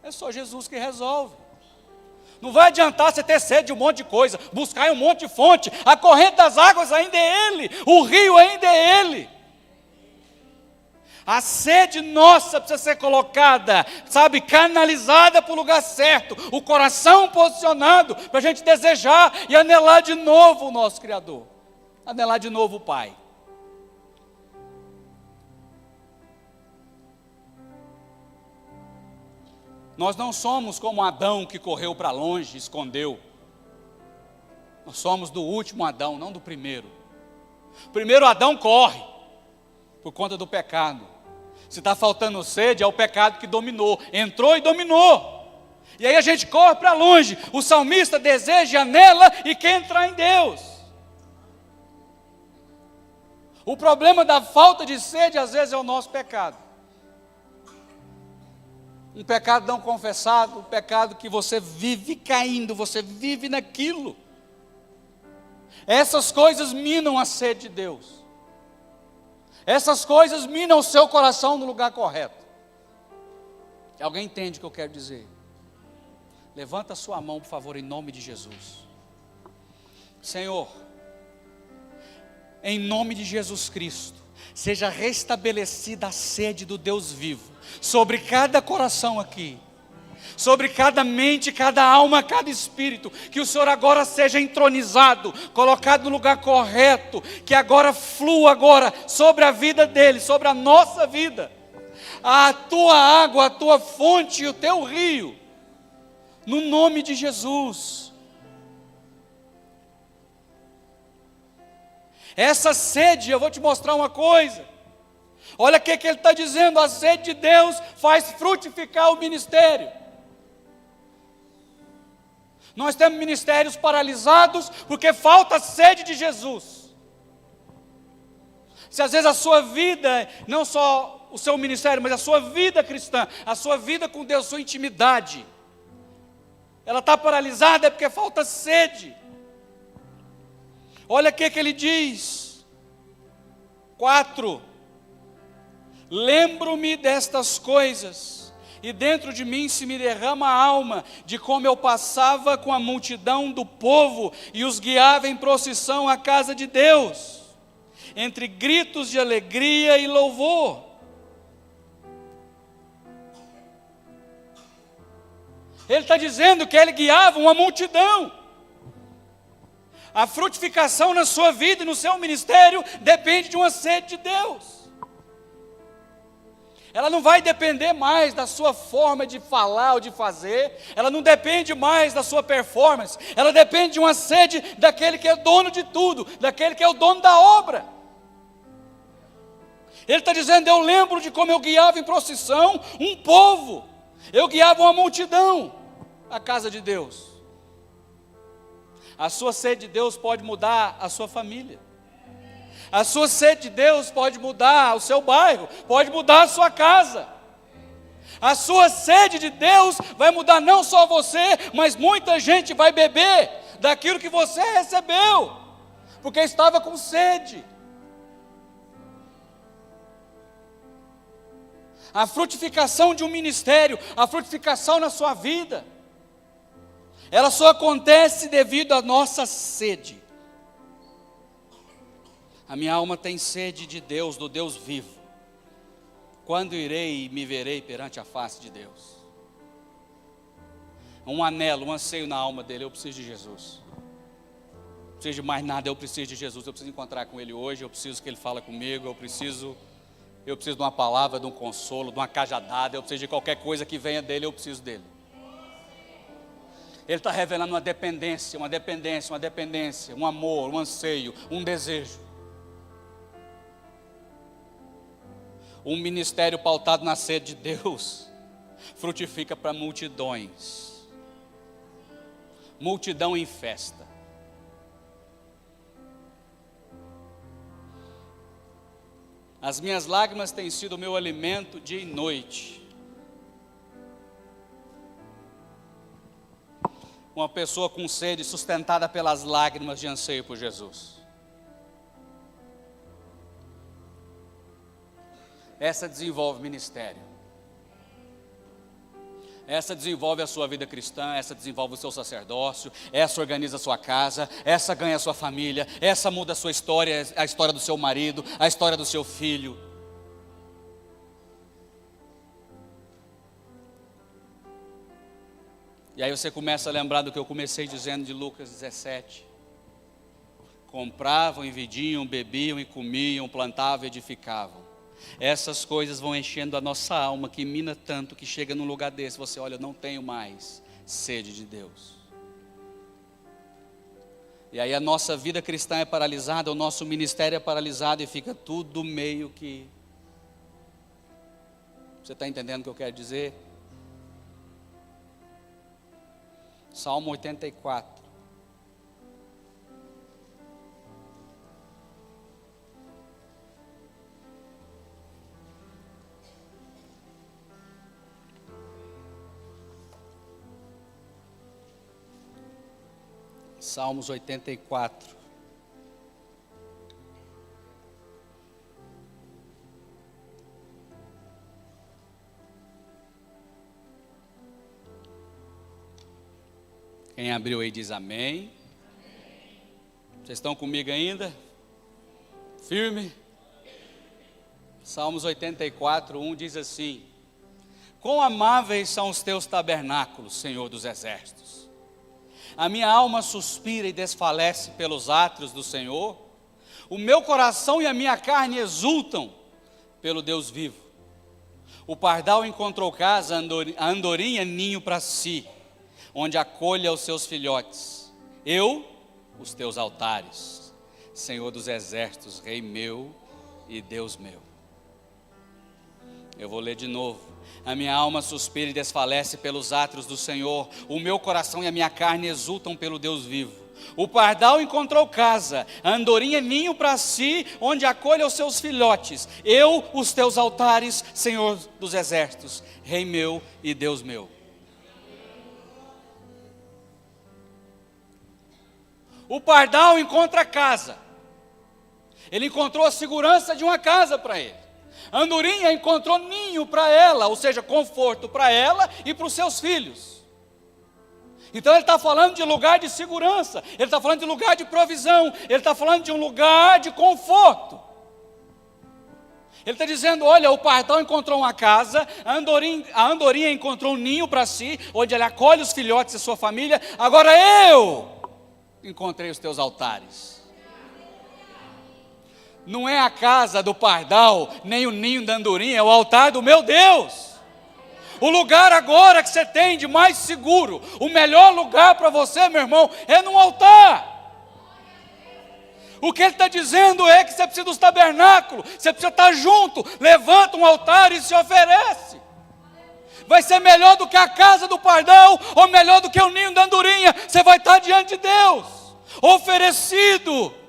é só Jesus que resolve. Não vai adiantar você ter sede de um monte de coisa, buscar em um monte de fonte. A corrente das águas ainda é Ele, o rio ainda é Ele. A sede nossa precisa ser colocada, sabe, canalizada para o lugar certo, o coração posicionado, para a gente desejar e anelar de novo o nosso Criador, anelar de novo o Pai. Nós não somos como Adão que correu para longe, escondeu. Nós somos do último Adão, não do primeiro. O primeiro Adão corre por conta do pecado. Se está faltando sede, é o pecado que dominou, entrou e dominou. E aí a gente corre para longe. O salmista deseja, anela e quer entrar em Deus. O problema da falta de sede às vezes é o nosso pecado. Um pecado não confessado, um pecado que você vive caindo, você vive naquilo. Essas coisas minam a sede de Deus. Essas coisas minam o seu coração no lugar correto. Alguém entende o que eu quero dizer? Levanta a sua mão, por favor, em nome de Jesus. Senhor, em nome de Jesus Cristo, seja restabelecida a sede do Deus vivo sobre cada coração aqui, sobre cada mente, cada alma, cada espírito. Que o Senhor agora seja entronizado, colocado no lugar correto, que agora flua agora sobre a vida dele, sobre a nossa vida, a tua água, a tua fonte e o teu rio, no nome de Jesus. Essa sede, eu vou te mostrar uma coisa. Olha o que ele está dizendo: a sede de Deus faz frutificar o ministério. Nós temos ministérios paralisados porque falta sede de Jesus. Se às vezes a sua vida, não só o seu ministério, mas a sua vida cristã, a sua vida com Deus, a sua intimidade, ela está paralisada é porque falta sede. Olha o que ele diz. 4. Lembro-me destas coisas, e dentro de mim se me derrama a alma, de como eu passava com a multidão do povo, e os guiava em procissão à casa de Deus, entre gritos de alegria e louvor. Ele está dizendo que ele guiava uma multidão. A frutificação na sua vida e no seu ministério depende de uma sede de Deus. Ela não vai depender mais da sua forma de falar ou de fazer, ela não depende mais da sua performance, ela depende de uma sede daquele que é dono de tudo, daquele que é o dono da obra. Ele está dizendo: eu lembro de como eu guiava em procissão um povo, eu guiava uma multidão à casa de Deus. A sua sede de Deus pode mudar a sua família. A sua sede de Deus pode mudar o seu bairro, pode mudar a sua casa. A sua sede de Deus vai mudar não só você, mas muita gente vai beber daquilo que você recebeu, porque estava com sede. A frutificação de um ministério, a frutificação na sua vida, ela só acontece devido à nossa sede. A minha alma tem sede de Deus, do Deus vivo. Quando irei e me verei perante a face de Deus? Um anelo, um anseio na alma dele, eu preciso de Jesus. Não preciso de mais nada, eu preciso de Jesus. Eu preciso encontrar com Ele hoje, eu preciso que Ele fale comigo, eu preciso de uma palavra, de um consolo, de uma cajadada, eu preciso de qualquer coisa que venha dele, eu preciso dele. Ele está revelando uma dependência, um amor, um anseio, um desejo. Um ministério pautado na sede de Deus frutifica para multidões. Multidão em festa. As minhas lágrimas têm sido o meu alimento dia e noite. Uma pessoa com sede sustentada pelas lágrimas de anseio por Jesus. Essa desenvolve ministério. Essa desenvolve a sua vida cristã, essa desenvolve o seu sacerdócio, essa organiza a sua casa, essa ganha a sua família, essa muda a sua história, a história do seu marido, a história do seu filho. E aí você começa a lembrar do que eu comecei dizendo de Lucas 17. Compravam e vendiam, bebiam e comiam, plantavam e edificavam. Essas coisas vão enchendo a nossa alma, que mina tanto, que chega num lugar desse, você olha, eu não tenho mais sede de Deus. E aí a nossa vida cristã é paralisada, o nosso ministério é paralisado e fica tudo meio que... Você está entendendo o que eu quero dizer? Salmo 84. Salmos 84. Quem abriu aí diz amém. Vocês estão comigo ainda? Firme? Salmos 84, 1 diz assim: quão amáveis são os teus tabernáculos, Senhor dos exércitos. A minha alma suspira e desfalece pelos átrios do Senhor. O meu coração e a minha carne exultam pelo Deus vivo. O pardal encontrou casa, a andorinha ninho para si, onde acolha os seus filhotes. Eu, os teus altares, Senhor dos exércitos, Rei meu e Deus meu. Eu vou ler de novo. A minha alma suspira e desfalece pelos átrios do Senhor. O meu coração e a minha carne exultam pelo Deus vivo. O pardal encontrou casa, a andorinha ninho para si, onde acolha os seus filhotes. Eu, os teus altares, Senhor dos exércitos, Rei meu e Deus meu. O pardal encontra casa. Ele encontrou a segurança de uma casa para ele. A andorinha encontrou ninho para ela, ou seja, conforto para ela e para os seus filhos. Então ele está falando de lugar de segurança, ele está falando de lugar de provisão, ele está falando de um lugar de conforto. Ele está dizendo, olha, o pardal encontrou uma casa, a andorinha encontrou um ninho para si, onde ele acolhe os filhotes e sua família. Agora eu encontrei os teus altares. Não é a casa do pardal, nem o ninho da andorinha, é o altar do meu Deus. O lugar agora que você tem de mais seguro, o melhor lugar para você, meu irmão, é no altar. O que ele está dizendo é que você precisa dos tabernáculos, você precisa estar junto, levanta um altar e se oferece. Vai ser melhor do que a casa do pardal, ou melhor do que o ninho da andorinha, você vai estar diante de Deus, oferecido.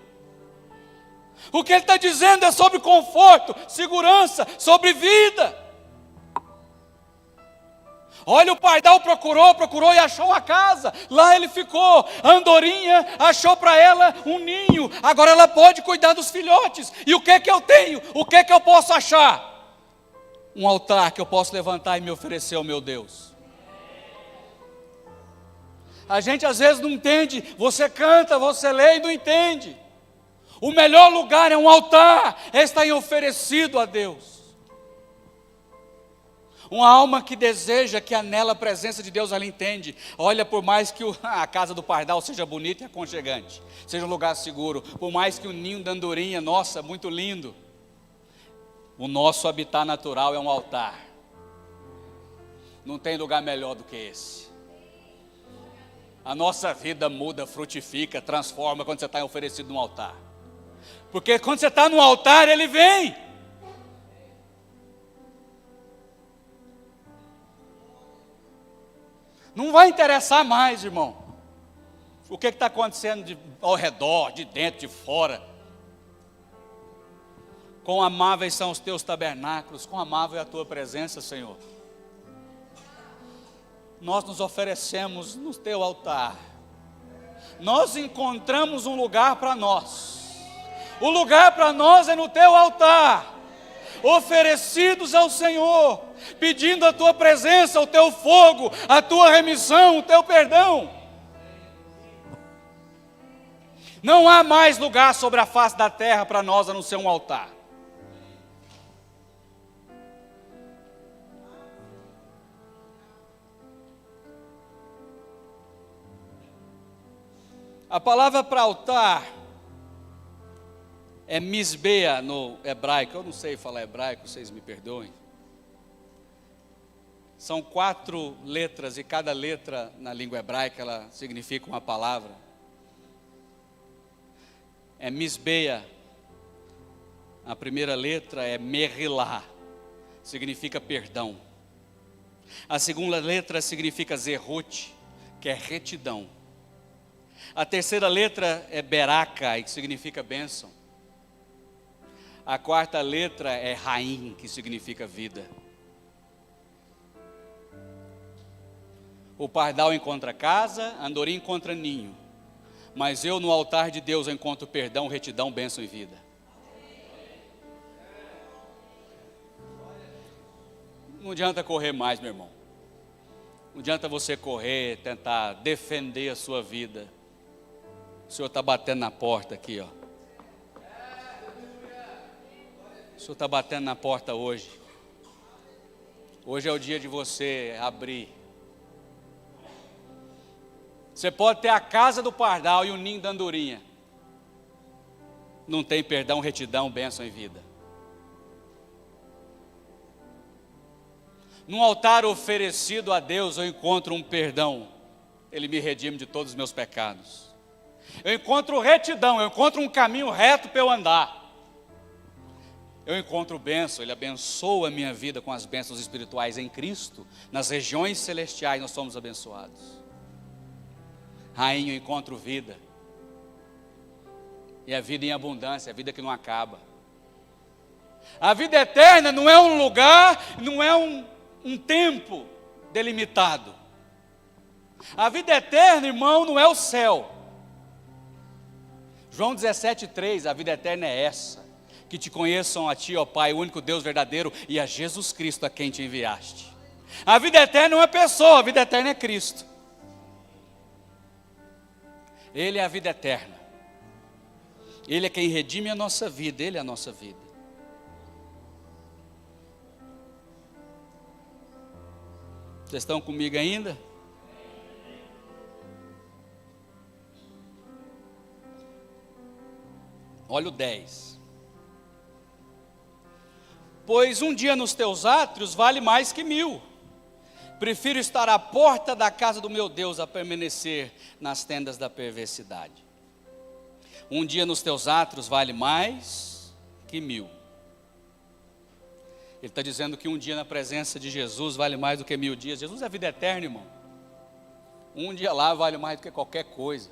O que ele está dizendo é sobre conforto, segurança, sobre vida. Olha, o pardal procurou e achou uma casa. Lá ele ficou. A andorinha achou para ela um ninho. Agora ela pode cuidar dos filhotes. E o que eu tenho? O que eu posso achar? Um altar que eu posso levantar e me oferecer ao meu Deus. A gente às vezes não entende. Você canta, você lê e não entende. O melhor lugar é um altar, está oferecido a Deus. Uma alma que deseja, que anela a presença de Deus, ela entende. Olha, por mais que a casa do pardal seja bonita e aconchegante, seja um lugar seguro, por mais que o ninho da andorinha, nossa, muito lindo, o nosso habitat natural é um altar. Não tem lugar melhor do que esse. A nossa vida muda, frutifica, transforma quando você está oferecido num altar. Porque quando você está no altar, Ele vem. Não vai interessar mais, irmão, o que está acontecendo ao redor, de dentro, de fora. Quão amáveis são os teus tabernáculos, quão amável é a tua presença, Senhor. Nós nos oferecemos no teu altar. Nós encontramos um lugar para nós. O lugar para nós é no teu altar, oferecidos ao Senhor, pedindo a tua presença, o teu fogo, a tua remissão, o teu perdão. Não há mais lugar sobre a face da terra para nós a não ser um altar. A palavra para altar é misbeia no hebraico. Eu não sei falar hebraico, vocês me perdoem. São 4 letras e cada letra na língua hebraica ela significa uma palavra. É misbeia. A primeira letra é merilá, significa perdão. A segunda letra significa zerut, que é retidão. A terceira letra é beraca, que significa bênção. A quarta letra é raim, que significa vida. O pardal encontra casa, a andorinha encontra ninho. Mas eu no altar de Deus encontro perdão, retidão, bênção e vida. Não adianta correr mais, meu irmão. Não adianta você correr, tentar defender a sua vida. O Senhor está batendo na porta aqui, ó. O Senhor está batendo na porta hoje. Hoje é o dia de você abrir. Você pode ter a casa do pardal e o ninho da andorinha. Não tem perdão, retidão, bênção e vida. Num altar oferecido a Deus, eu encontro um perdão. Ele me redime de todos os meus pecados. Eu encontro retidão, eu encontro um caminho reto para eu andar. Eu encontro bênção, Ele abençoa a minha vida com as bênçãos espirituais em Cristo. Nas regiões celestiais nós somos abençoados. Rainha, eu encontro vida. E a vida em abundância, a vida que não acaba. A vida eterna não é um lugar, não é um tempo delimitado. A vida eterna, irmão, não é o céu. João 17,3, a vida eterna é essa: que te conheçam a ti, ó Pai, o único Deus verdadeiro, e a Jesus Cristo a quem te enviaste. A vida eterna não é pessoa, a vida eterna é Cristo. Ele é a vida eterna. Ele é quem redime a nossa vida, Ele é a nossa vida. Vocês estão comigo ainda? Olha o 10. Pois um dia nos teus átrios vale mais que 1000. Prefiro estar à porta da casa do meu Deus a permanecer nas tendas da perversidade. Um dia nos teus átrios vale mais que 1000. Ele está dizendo que um dia na presença de Jesus vale mais do que 1000 dias. Jesus é a vida eterna, irmão. Um dia lá vale mais do que qualquer coisa.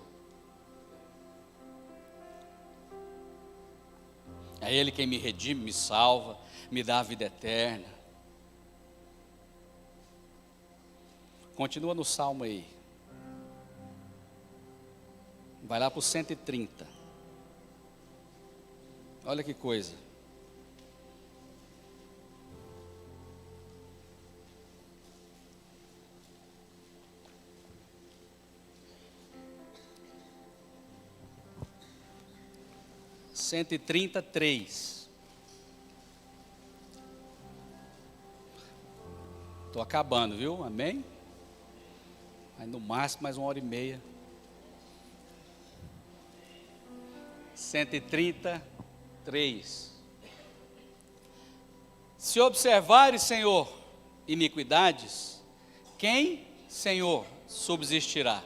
É Ele quem me redime, me salva, me dá a vida eterna. Continua no Salmo aí. Vai lá para o 130. Olha que coisa. 133. Estou acabando, viu? Amém? Aí no máximo mais 1h30. 133. Se observares, Senhor, iniquidades, quem, Senhor, subsistirá?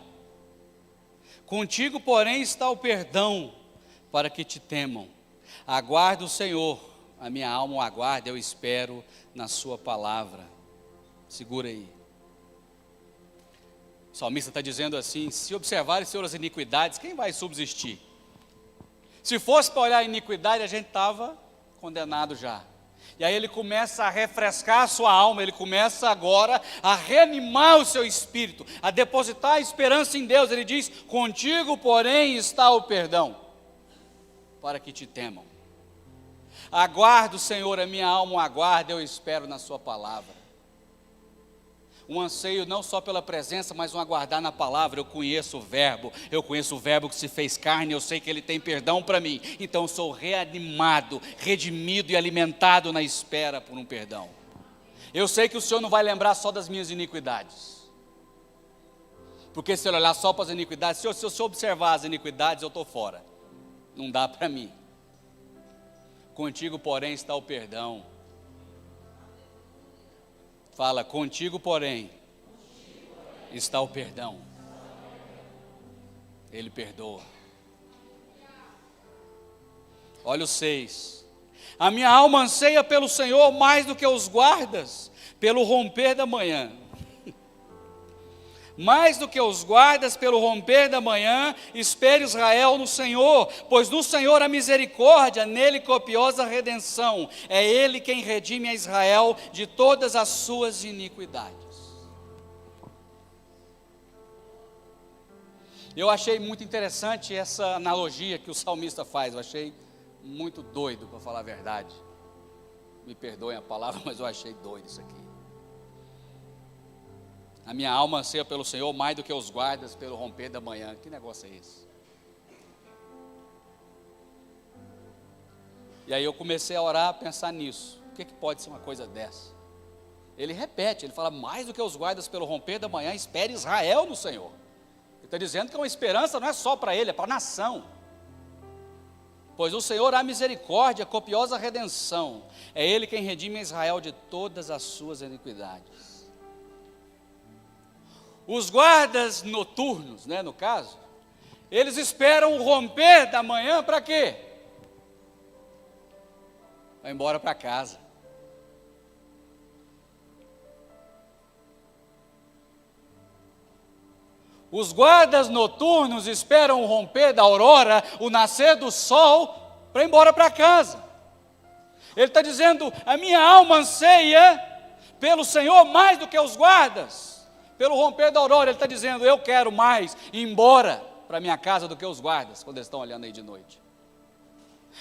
Contigo, porém, está o perdão, para que te temam. Aguardo o Senhor, a minha alma o aguarda, eu espero na sua palavra. Segura aí. O salmista está dizendo assim: se observarem, Senhor, as iniquidades, quem vai subsistir? Se fosse para olhar a iniquidade, a gente estava condenado já. E aí ele começa a refrescar a sua alma, ele começa agora a reanimar o seu espírito, a depositar a esperança em Deus. Ele diz: contigo, porém, está o perdão, para que te temam. Aguardo, Senhor, a minha alma o aguarda, eu espero na sua palavra. Um anseio não só pela presença, mas um aguardar na palavra. Eu conheço o verbo que se fez carne, eu sei que ele tem perdão para mim. Então eu sou reanimado, redimido e alimentado na espera por um perdão. Eu sei que o Senhor não vai lembrar só das minhas iniquidades. Porque se ele olhar só para as iniquidades, se eu observar as iniquidades, eu estou fora. Não dá para mim. Contigo, porém, está o perdão. Fala, contigo, porém, está o perdão. Ele perdoa. Olha o 6. A minha alma anseia pelo Senhor mais do que os guardas, pelo romper da manhã. Mais do que os guardas pelo romper da manhã, espere Israel no Senhor, pois no Senhor há misericórdia, nele copiosa redenção. É Ele quem redime a Israel de todas as suas iniquidades. Eu achei muito interessante essa analogia que o salmista faz, eu achei muito doido, para falar a verdade. Me perdoem a palavra, mas eu achei doido isso aqui. A minha alma anseia pelo Senhor mais do que os guardas pelo romper da manhã. Que negócio é esse? E aí eu comecei a orar, a pensar nisso. O que pode ser uma coisa dessa? Ele repete, ele fala, mais do que os guardas pelo romper da manhã, espere Israel no Senhor. Ele está dizendo que uma esperança não é só para ele, é para a nação. Pois o Senhor há misericórdia, copiosa redenção. É Ele quem redime Israel de todas as suas iniquidades. Os guardas noturnos, no caso, eles esperam o romper da manhã para quê? Vai embora para casa. Os guardas noturnos esperam o romper da aurora, o nascer do sol, para ir embora para casa. Ele está dizendo, a minha alma anseia pelo Senhor mais do que os guardas. Pelo romper da aurora, ele está dizendo, eu quero mais ir embora para minha casa do que os guardas, quando eles estão olhando aí de noite.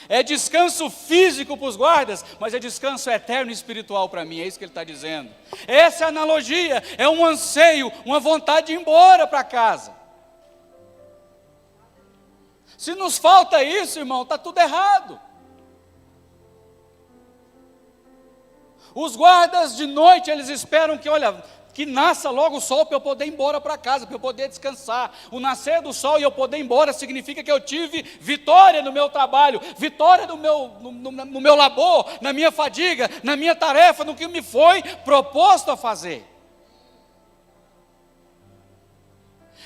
É descanso físico para os guardas, mas é descanso eterno e espiritual para mim, é isso que ele está dizendo. Essa é a analogia, é um anseio, uma vontade de ir embora para casa. Se nos falta isso, irmão, está tudo errado. Os guardas de noite, eles esperam que nasça logo o sol para eu poder ir embora para casa, para eu poder descansar. O nascer do sol e eu poder ir embora significa que eu tive vitória no meu trabalho, vitória no meu labor, na minha fadiga, na minha tarefa, no que me foi proposto a fazer.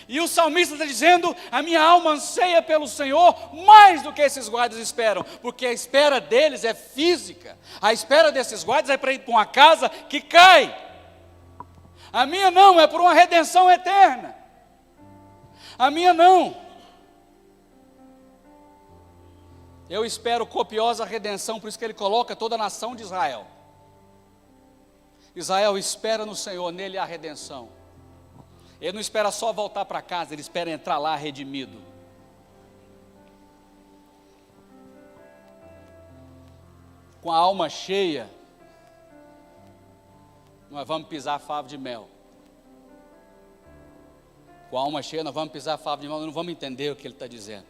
E o salmista está dizendo, a minha alma anseia pelo Senhor mais do que esses guardas esperam, porque a espera deles é física, a espera desses guardas é para ir para uma casa que cai. A minha não, é por uma redenção eterna. A minha não. Eu espero copiosa redenção, por isso que ele coloca toda a nação de Israel. Israel espera no Senhor, nele há redenção. Ele não espera só voltar para casa, ele espera entrar lá redimido. Com a alma cheia, nós vamos pisar favo de mel. Com a alma cheia, nós vamos pisar favo de mel, nós não vamos entender o que ele está dizendo.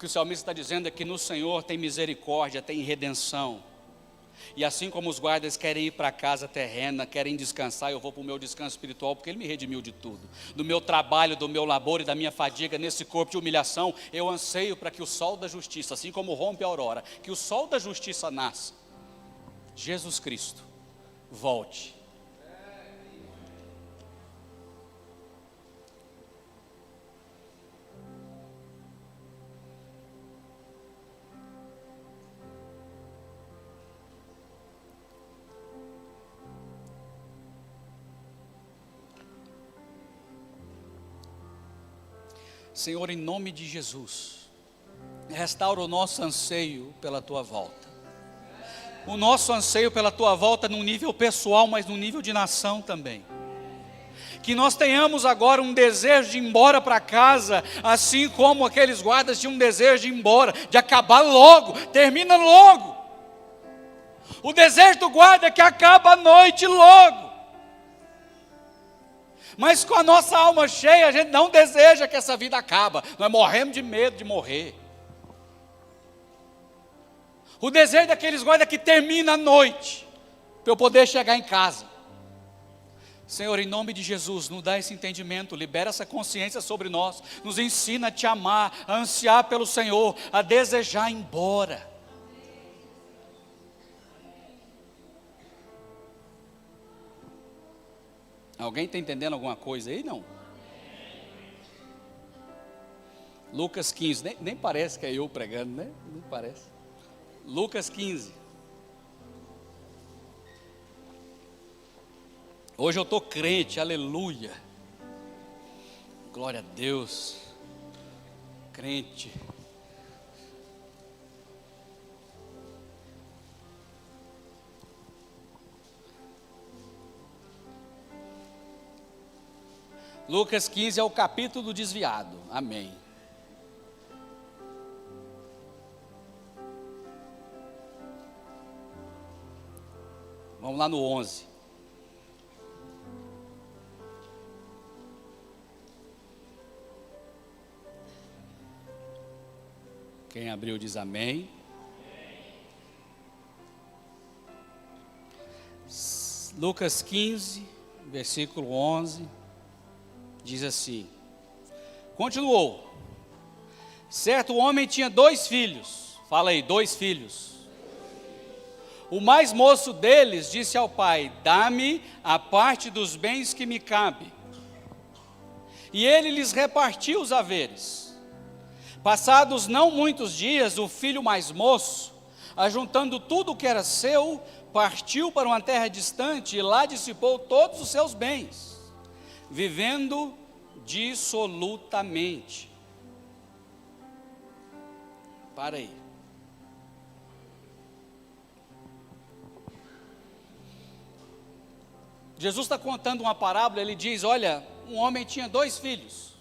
que o salmista está dizendo é que no Senhor tem misericórdia, tem redenção. E assim como os guardas querem ir para a casa terrena, querem descansar, eu vou para o meu descanso espiritual, porque Ele me redimiu de tudo. Do meu trabalho, do meu labor e da minha fadiga nesse corpo de humilhação, eu anseio para que o sol da justiça, assim como rompe a aurora, que o sol da justiça nasça. Jesus Cristo, volte. Senhor, em nome de Jesus, restaura o nosso anseio pela Tua volta. O nosso anseio pela Tua volta num nível pessoal, mas num nível de nação também. Que nós tenhamos agora um desejo de ir embora para casa, assim como aqueles guardas tinham um desejo de ir embora, de acabar logo, termina logo. O desejo do guarda é que acaba a noite logo. Mas com a nossa alma cheia, a gente não deseja que essa vida acabe. Nós morremos de medo de morrer. O desejo daqueles guardas é que termina a noite, para eu poder chegar em casa. Senhor, em nome de Jesus, nos dá esse entendimento, libera essa consciência sobre nós, nos ensina a Te amar, a ansiar pelo Senhor, a desejar ir embora. Alguém está entendendo alguma coisa aí? Não? Lucas 15, nem parece que é eu pregando, né? Nem parece. Lucas 15. Hoje eu estou crente, aleluia. Glória a Deus. Crente. Lucas 15 é o capítulo do desviado. Amém. Vamos lá no 11. Quem abriu diz amém. Lucas 15, versículo 11. Diz assim, continuou, certo homem tinha 2 filhos, fala aí, 2 filhos. O mais moço deles disse ao pai, dá-me a parte dos bens que me cabe. E ele lhes repartiu os haveres. Passados não muitos dias, o filho mais moço, ajuntando tudo o que era seu, partiu para uma terra distante e lá dissipou todos os seus bens, vivendo dissolutamente. Para aí. Jesus está contando uma parábola, ele diz, olha, um homem tinha 2 filhos.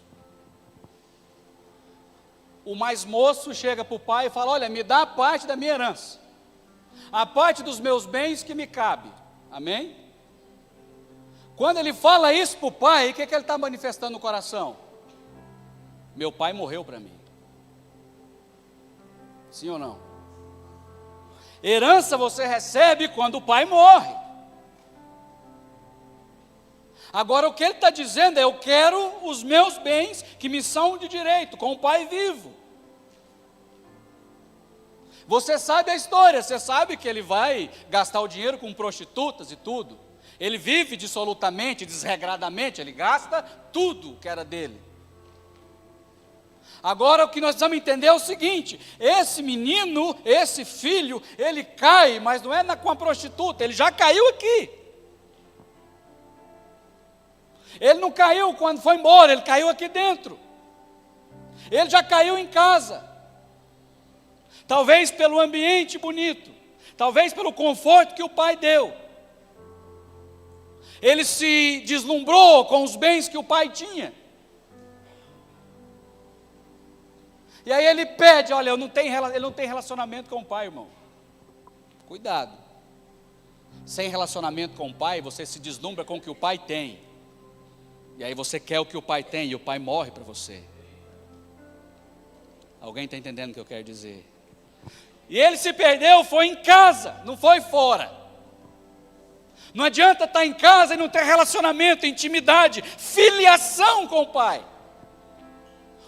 O mais moço chega para o pai e fala, olha, me dá a parte da minha herança, a parte dos meus bens que me cabe. Amém? Quando ele fala isso para o pai, o que ele está manifestando no coração? Meu pai morreu para mim. Sim ou não? Herança você recebe quando o pai morre. Agora o que ele está dizendo é, eu quero os meus bens que me são de direito, com o pai vivo. Você sabe a história, você sabe que ele vai gastar o dinheiro com prostitutas e tudo. Ele vive dissolutamente, desregradamente, ele gasta tudo que era dele. Agora o que nós precisamos entender é o seguinte, esse menino, esse filho, ele cai, mas não é com a prostituta, ele já caiu aqui. Ele não caiu quando foi embora, ele caiu aqui dentro. Ele já caiu em casa. Talvez pelo ambiente bonito, talvez pelo conforto que o pai deu. Ele se deslumbrou com os bens que o pai tinha. E aí ele pede, olha, ele não tem relacionamento com o pai, irmão. Cuidado. Sem relacionamento com o pai, você se deslumbra com o que o pai tem. E aí você quer o que o pai tem e o pai morre para você. Alguém está entendendo o que eu quero dizer? E ele se perdeu, foi em casa, não foi fora. Não adianta estar em casa e não ter relacionamento, intimidade, filiação com o pai.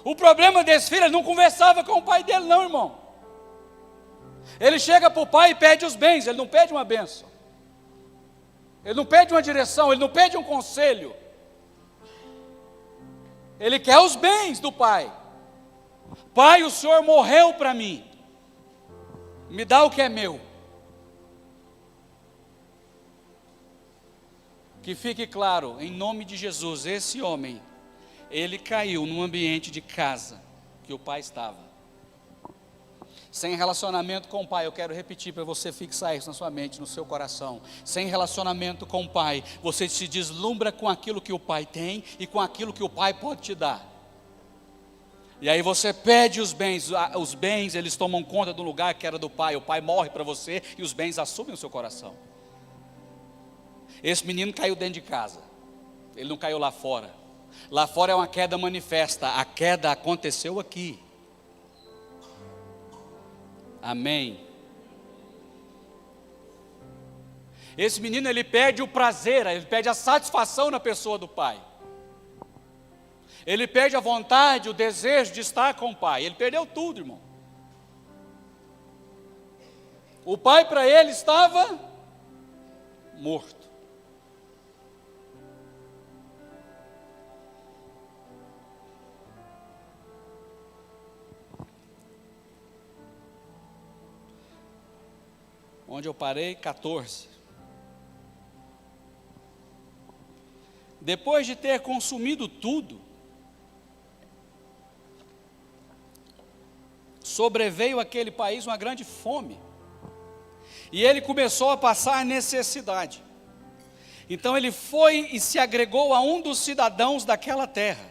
O problema desse filho, ele não conversava com o pai dele não, irmão. Ele chega para o pai e pede os bens, ele não pede uma bênção. Ele não pede uma direção, ele não pede um conselho. Ele quer os bens do pai. Pai, o Senhor morreu para mim. Me dá o que é meu. Que fique claro, em nome de Jesus, esse homem, ele caiu num ambiente de casa que o pai estava. Sem relacionamento com o pai, eu quero repetir para você fixar isso na sua mente, no seu coração. Sem relacionamento com o pai, você se deslumbra com aquilo que o pai tem e com aquilo que o pai pode te dar. E aí você pede os bens eles tomam conta do lugar que era do pai, o pai morre para você e os bens assumem o seu coração. Esse menino caiu dentro de casa, ele não caiu lá fora. Lá fora é uma queda manifesta, a queda aconteceu aqui. Amém. Esse menino, ele perde o prazer, ele perde a satisfação na pessoa do pai. Ele perde a vontade, o desejo de estar com o pai. Ele perdeu tudo, irmão. O pai para ele estava morto. Onde eu parei? 14. Depois de ter consumido tudo, sobreveio àquele país uma grande fome, e ele começou a passar necessidade. Então ele foi e se agregou a um dos cidadãos daquela terra,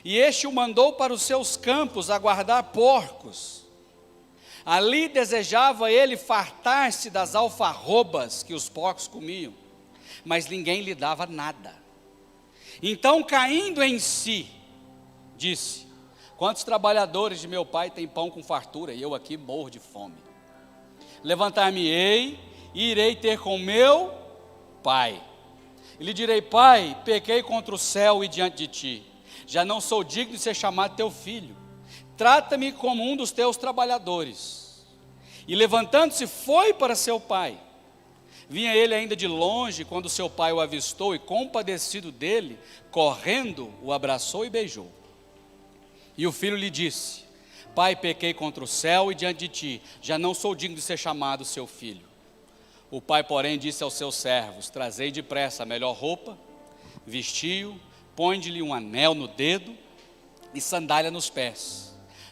e este o mandou para os seus campos a guardar porcos. Ali desejava ele fartar-se das alfarrobas que os porcos comiam, mas ninguém lhe dava nada. Então, caindo em si, disse: quantos trabalhadores de meu pai têm pão com fartura, e eu aqui morro de fome? Levantar-me-ei e irei ter com meu pai. E lhe direi: pai, pequei contra o céu e diante de ti, já não sou digno de ser chamado teu filho. Trata-me como um dos teus trabalhadores. E levantando-se foi para seu pai. Vinha ele ainda de longe, quando seu pai o avistou, e compadecido dele, correndo, o abraçou e beijou. E o filho lhe disse: pai, pequei contra o céu e diante de ti, já não sou digno de ser chamado seu filho. O pai, porém, disse aos seus servos: trazei depressa a melhor roupa, vestiu, põe-lhe um anel no dedo e sandália nos pés.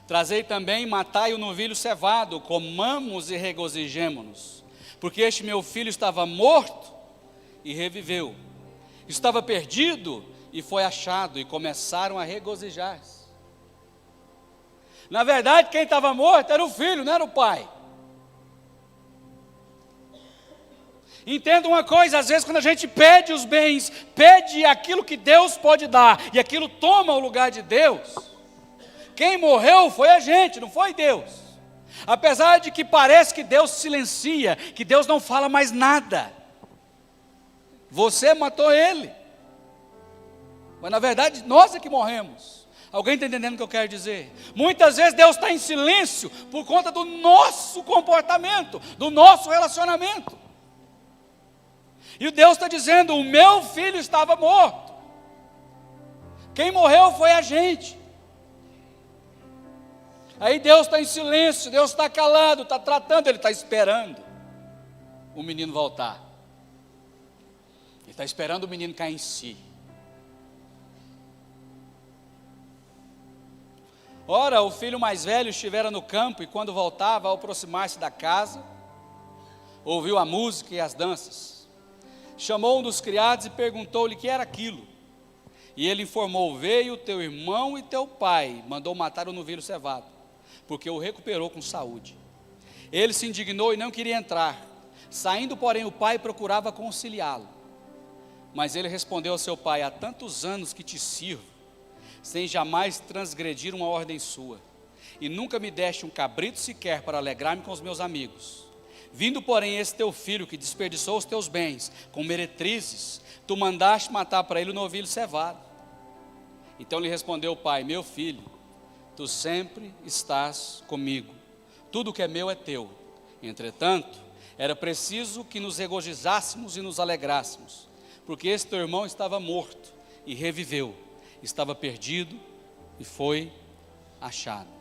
Trazei também, matai o novilho cevado, comamos e regozijemo-nos, porque este meu filho estava morto e reviveu, estava perdido e foi achado, e começaram a regozijar-se. Na verdade, quem estava morto era o filho, não era o pai. Entenda uma coisa, às vezes quando a gente pede os bens, pede aquilo que Deus pode dar, e aquilo toma o lugar de Deus, quem morreu foi a gente, não foi Deus. Apesar de que parece que Deus silencia, que Deus não fala mais nada. Você matou ele. Mas na verdade nós é que morremos. Alguém está entendendo o que eu quero dizer? Muitas vezes Deus está em silêncio por conta do nosso comportamento, do nosso relacionamento. E Deus está dizendo: o meu filho estava morto. Quem morreu foi a gente. Aí Deus está em silêncio, Deus está calado, está tratando, Ele está esperando o menino voltar. Ele está esperando o menino cair em si. Ora, o filho mais velho estivera no campo, e quando voltava, ao aproximar-se da casa, ouviu a música e as danças. Chamou um dos criados e perguntou-lhe o que era aquilo. E ele informou: veio teu irmão e teu pai, mandou matar o novilho cevado, porque o recuperou com saúde. Ele se indignou e não queria entrar. Saindo, porém, o pai procurava conciliá-lo. Mas ele respondeu ao seu pai: há tantos anos que te sirvo, sem jamais transgredir uma ordem sua. e nunca me deste um cabrito sequer para alegrar-me com os meus amigos. Vindo, porém, esse teu filho, que desperdiçou os teus bens com meretrizes, tu mandaste matar para ele o novilho cevado. Então lhe respondeu o pai: meu filho, tu sempre estás comigo, tudo que é meu é teu. Entretanto, era preciso que nos regozijássemos e nos alegrássemos, porque esse teu irmão estava morto e reviveu, estava perdido e foi achado.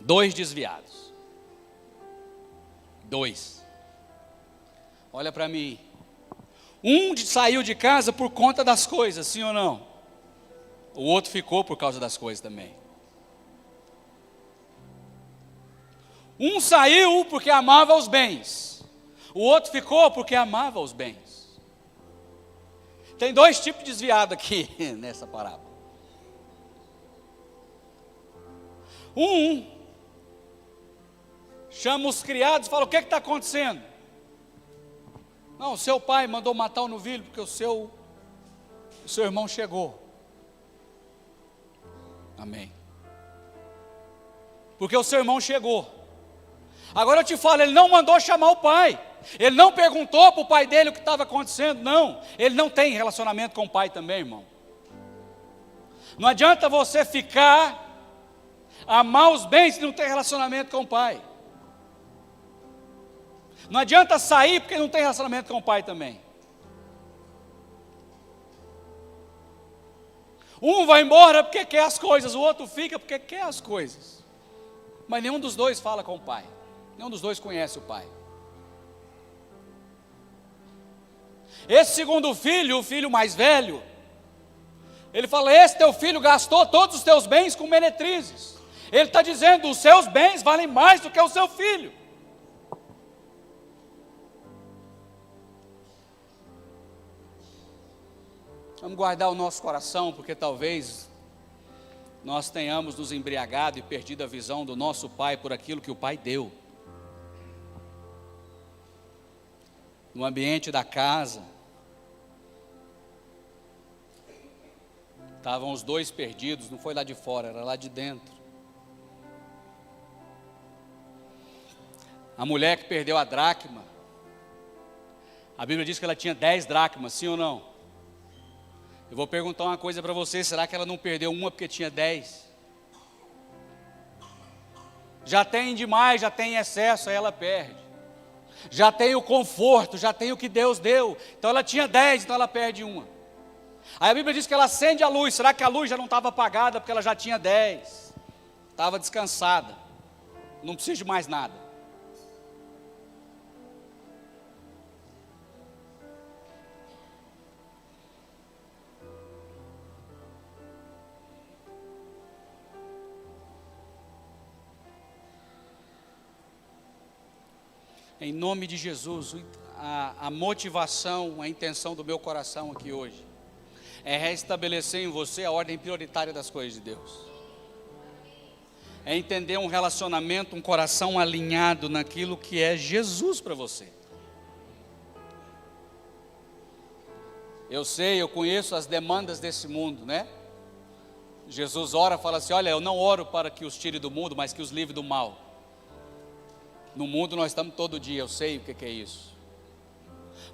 2 desviados. 2. Olha para mim. Saiu de casa por conta das coisas, sim ou não? O outro ficou por causa das coisas também. Um saiu porque amava os bens. O outro ficou porque amava os bens. Tem 2 tipos de desviado aqui nessa parábola. Chama os criados e fala: o que está acontecendo? Não, o seu pai mandou matar o novilho porque o seu irmão chegou. Amém. Porque o seu irmão chegou. Agora eu te falo, ele não mandou chamar o pai. Ele não perguntou para o pai dele o que estava acontecendo. Não, ele não tem relacionamento com o pai também, irmão. Não adianta você amar os bens se não tem relacionamento com o pai. Não adianta sair porque não tem relacionamento com o pai também. Um vai embora porque quer as coisas, o outro fica porque quer as coisas. Mas nenhum dos dois fala com o pai. Nenhum dos dois conhece o pai. Esse segundo filho, o filho mais velho, ele fala: esse teu filho gastou todos os teus bens com meretrizes. Ele está dizendo: os seus bens valem mais do que o seu filho. Vamos guardar o nosso coração, porque talvez nós tenhamos nos embriagado e perdido a visão do nosso pai por aquilo que o pai deu. No ambiente da casa, estavam os 2 perdidos, não foi lá de fora, era lá de dentro. A mulher que perdeu a dracma, a Bíblia diz que ela tinha 10 dracmas, sim ou não? Eu vou perguntar uma coisa para você: será que ela não perdeu uma porque tinha 10? Já tem demais, já tem excesso, aí ela perde. Já tem o conforto, já tem o que Deus deu. Então ela tinha 10, então ela perde uma. Aí a Bíblia diz que ela acende a luz. Será que a luz já não estava apagada porque ela já tinha 10? Estava descansada. Não precisa de mais nada. Em nome de Jesus, a motivação, a intenção do meu coração aqui hoje é restabelecer em você a ordem prioritária das coisas de Deus. É entender um relacionamento, um coração alinhado naquilo que é Jesus para você. Eu sei, eu conheço as demandas desse mundo, né? Jesus ora, fala assim: olha, eu não oro para que os tire do mundo, mas que os livre do mal. No mundo nós estamos todo dia, eu sei o que é isso.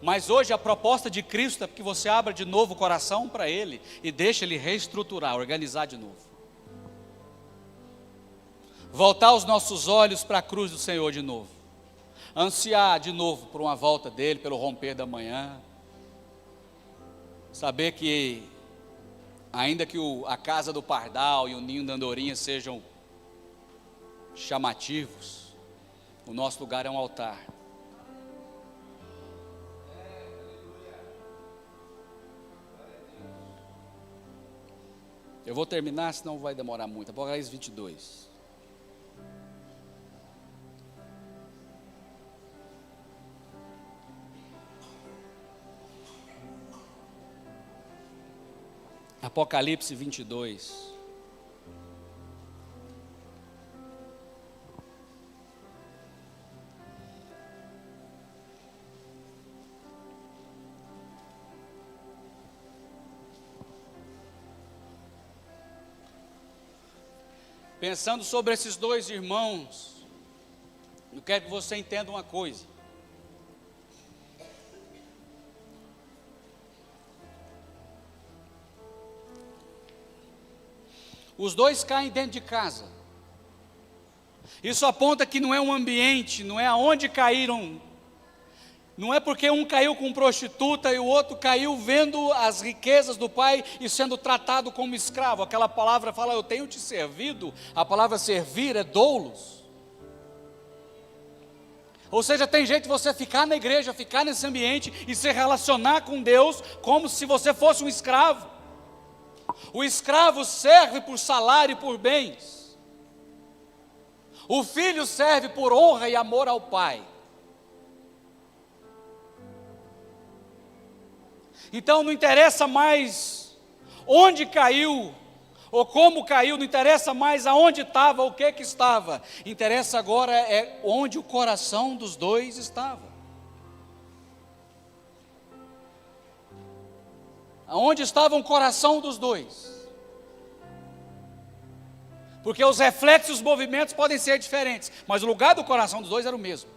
Mas hoje a proposta de Cristo é que você abra de novo o coração para Ele e deixe Ele reestruturar, organizar de novo. Voltar os nossos olhos para a cruz do Senhor de novo. Ansiar de novo por uma volta dEle, pelo romper da manhã. Saber que, ainda que a casa do pardal e o ninho da andorinha sejam chamativos, o nosso lugar é um altar. Eu vou terminar, senão vai demorar muito. Apocalipse 22. Apocalipse 22. Pensando sobre esses dois irmãos, eu quero que você entenda uma coisa. Os dois caem dentro de casa. Isso aponta que não é um ambiente, não é aonde caíram. Não é porque um caiu com prostituta e o outro caiu vendo as riquezas do pai e sendo tratado como escravo. Aquela palavra fala, eu tenho te servido. A palavra servir é doulos. Ou seja, tem jeito de você ficar na igreja, ficar nesse ambiente e se relacionar com Deus como se você fosse um escravo. O escravo serve por salário e por bens. O filho serve por honra e amor ao pai. Então não interessa mais onde caiu, ou como caiu, não interessa mais aonde estava, o que estava. Interessa agora é onde o coração dos dois estava. Aonde estava o coração dos dois. Porque os reflexos e os movimentos podem ser diferentes, mas o lugar do coração dos dois era o mesmo.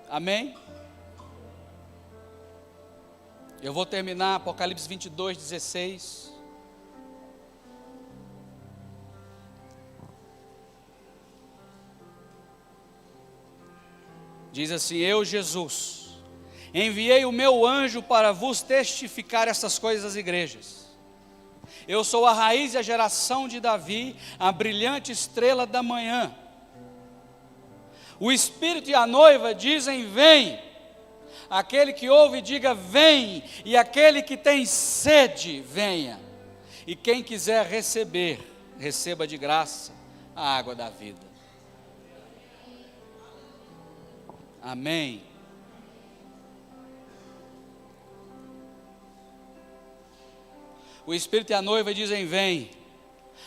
Amém? Eu vou terminar Apocalipse 22, 16. Diz assim, eu, Jesus, enviei o meu anjo para vos testificar essas coisas às igrejas. Eu sou a raiz e a geração de Davi, a brilhante estrela da manhã. O Espírito e a noiva dizem, vem. Aquele que ouve, diga, vem. E aquele que tem sede, venha. E quem quiser receber, receba de graça a água da vida. Amém. O Espírito e a noiva dizem, vem.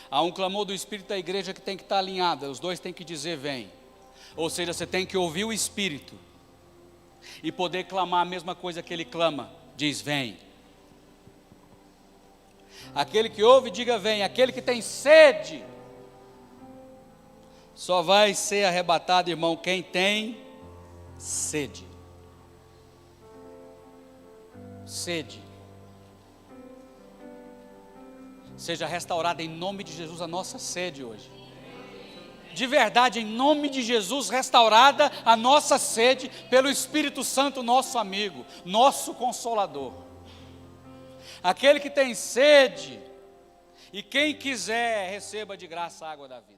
Há um clamor do Espírito da igreja que tem que estar alinhado. Os dois têm que dizer, vem. Ou seja, você tem que ouvir o Espírito e poder clamar a mesma coisa que ele clama, diz vem. Aquele que ouve, diga vem. Aquele que tem sede, só vai ser arrebatado, irmão, quem tem sede. Sede. Seja restaurada em nome de Jesus a nossa sede hoje. De verdade, em nome de Jesus, restaurada a nossa sede pelo Espírito Santo, nosso amigo, nosso consolador. Aquele que tem sede, e quem quiser, receba de graça a água da vida.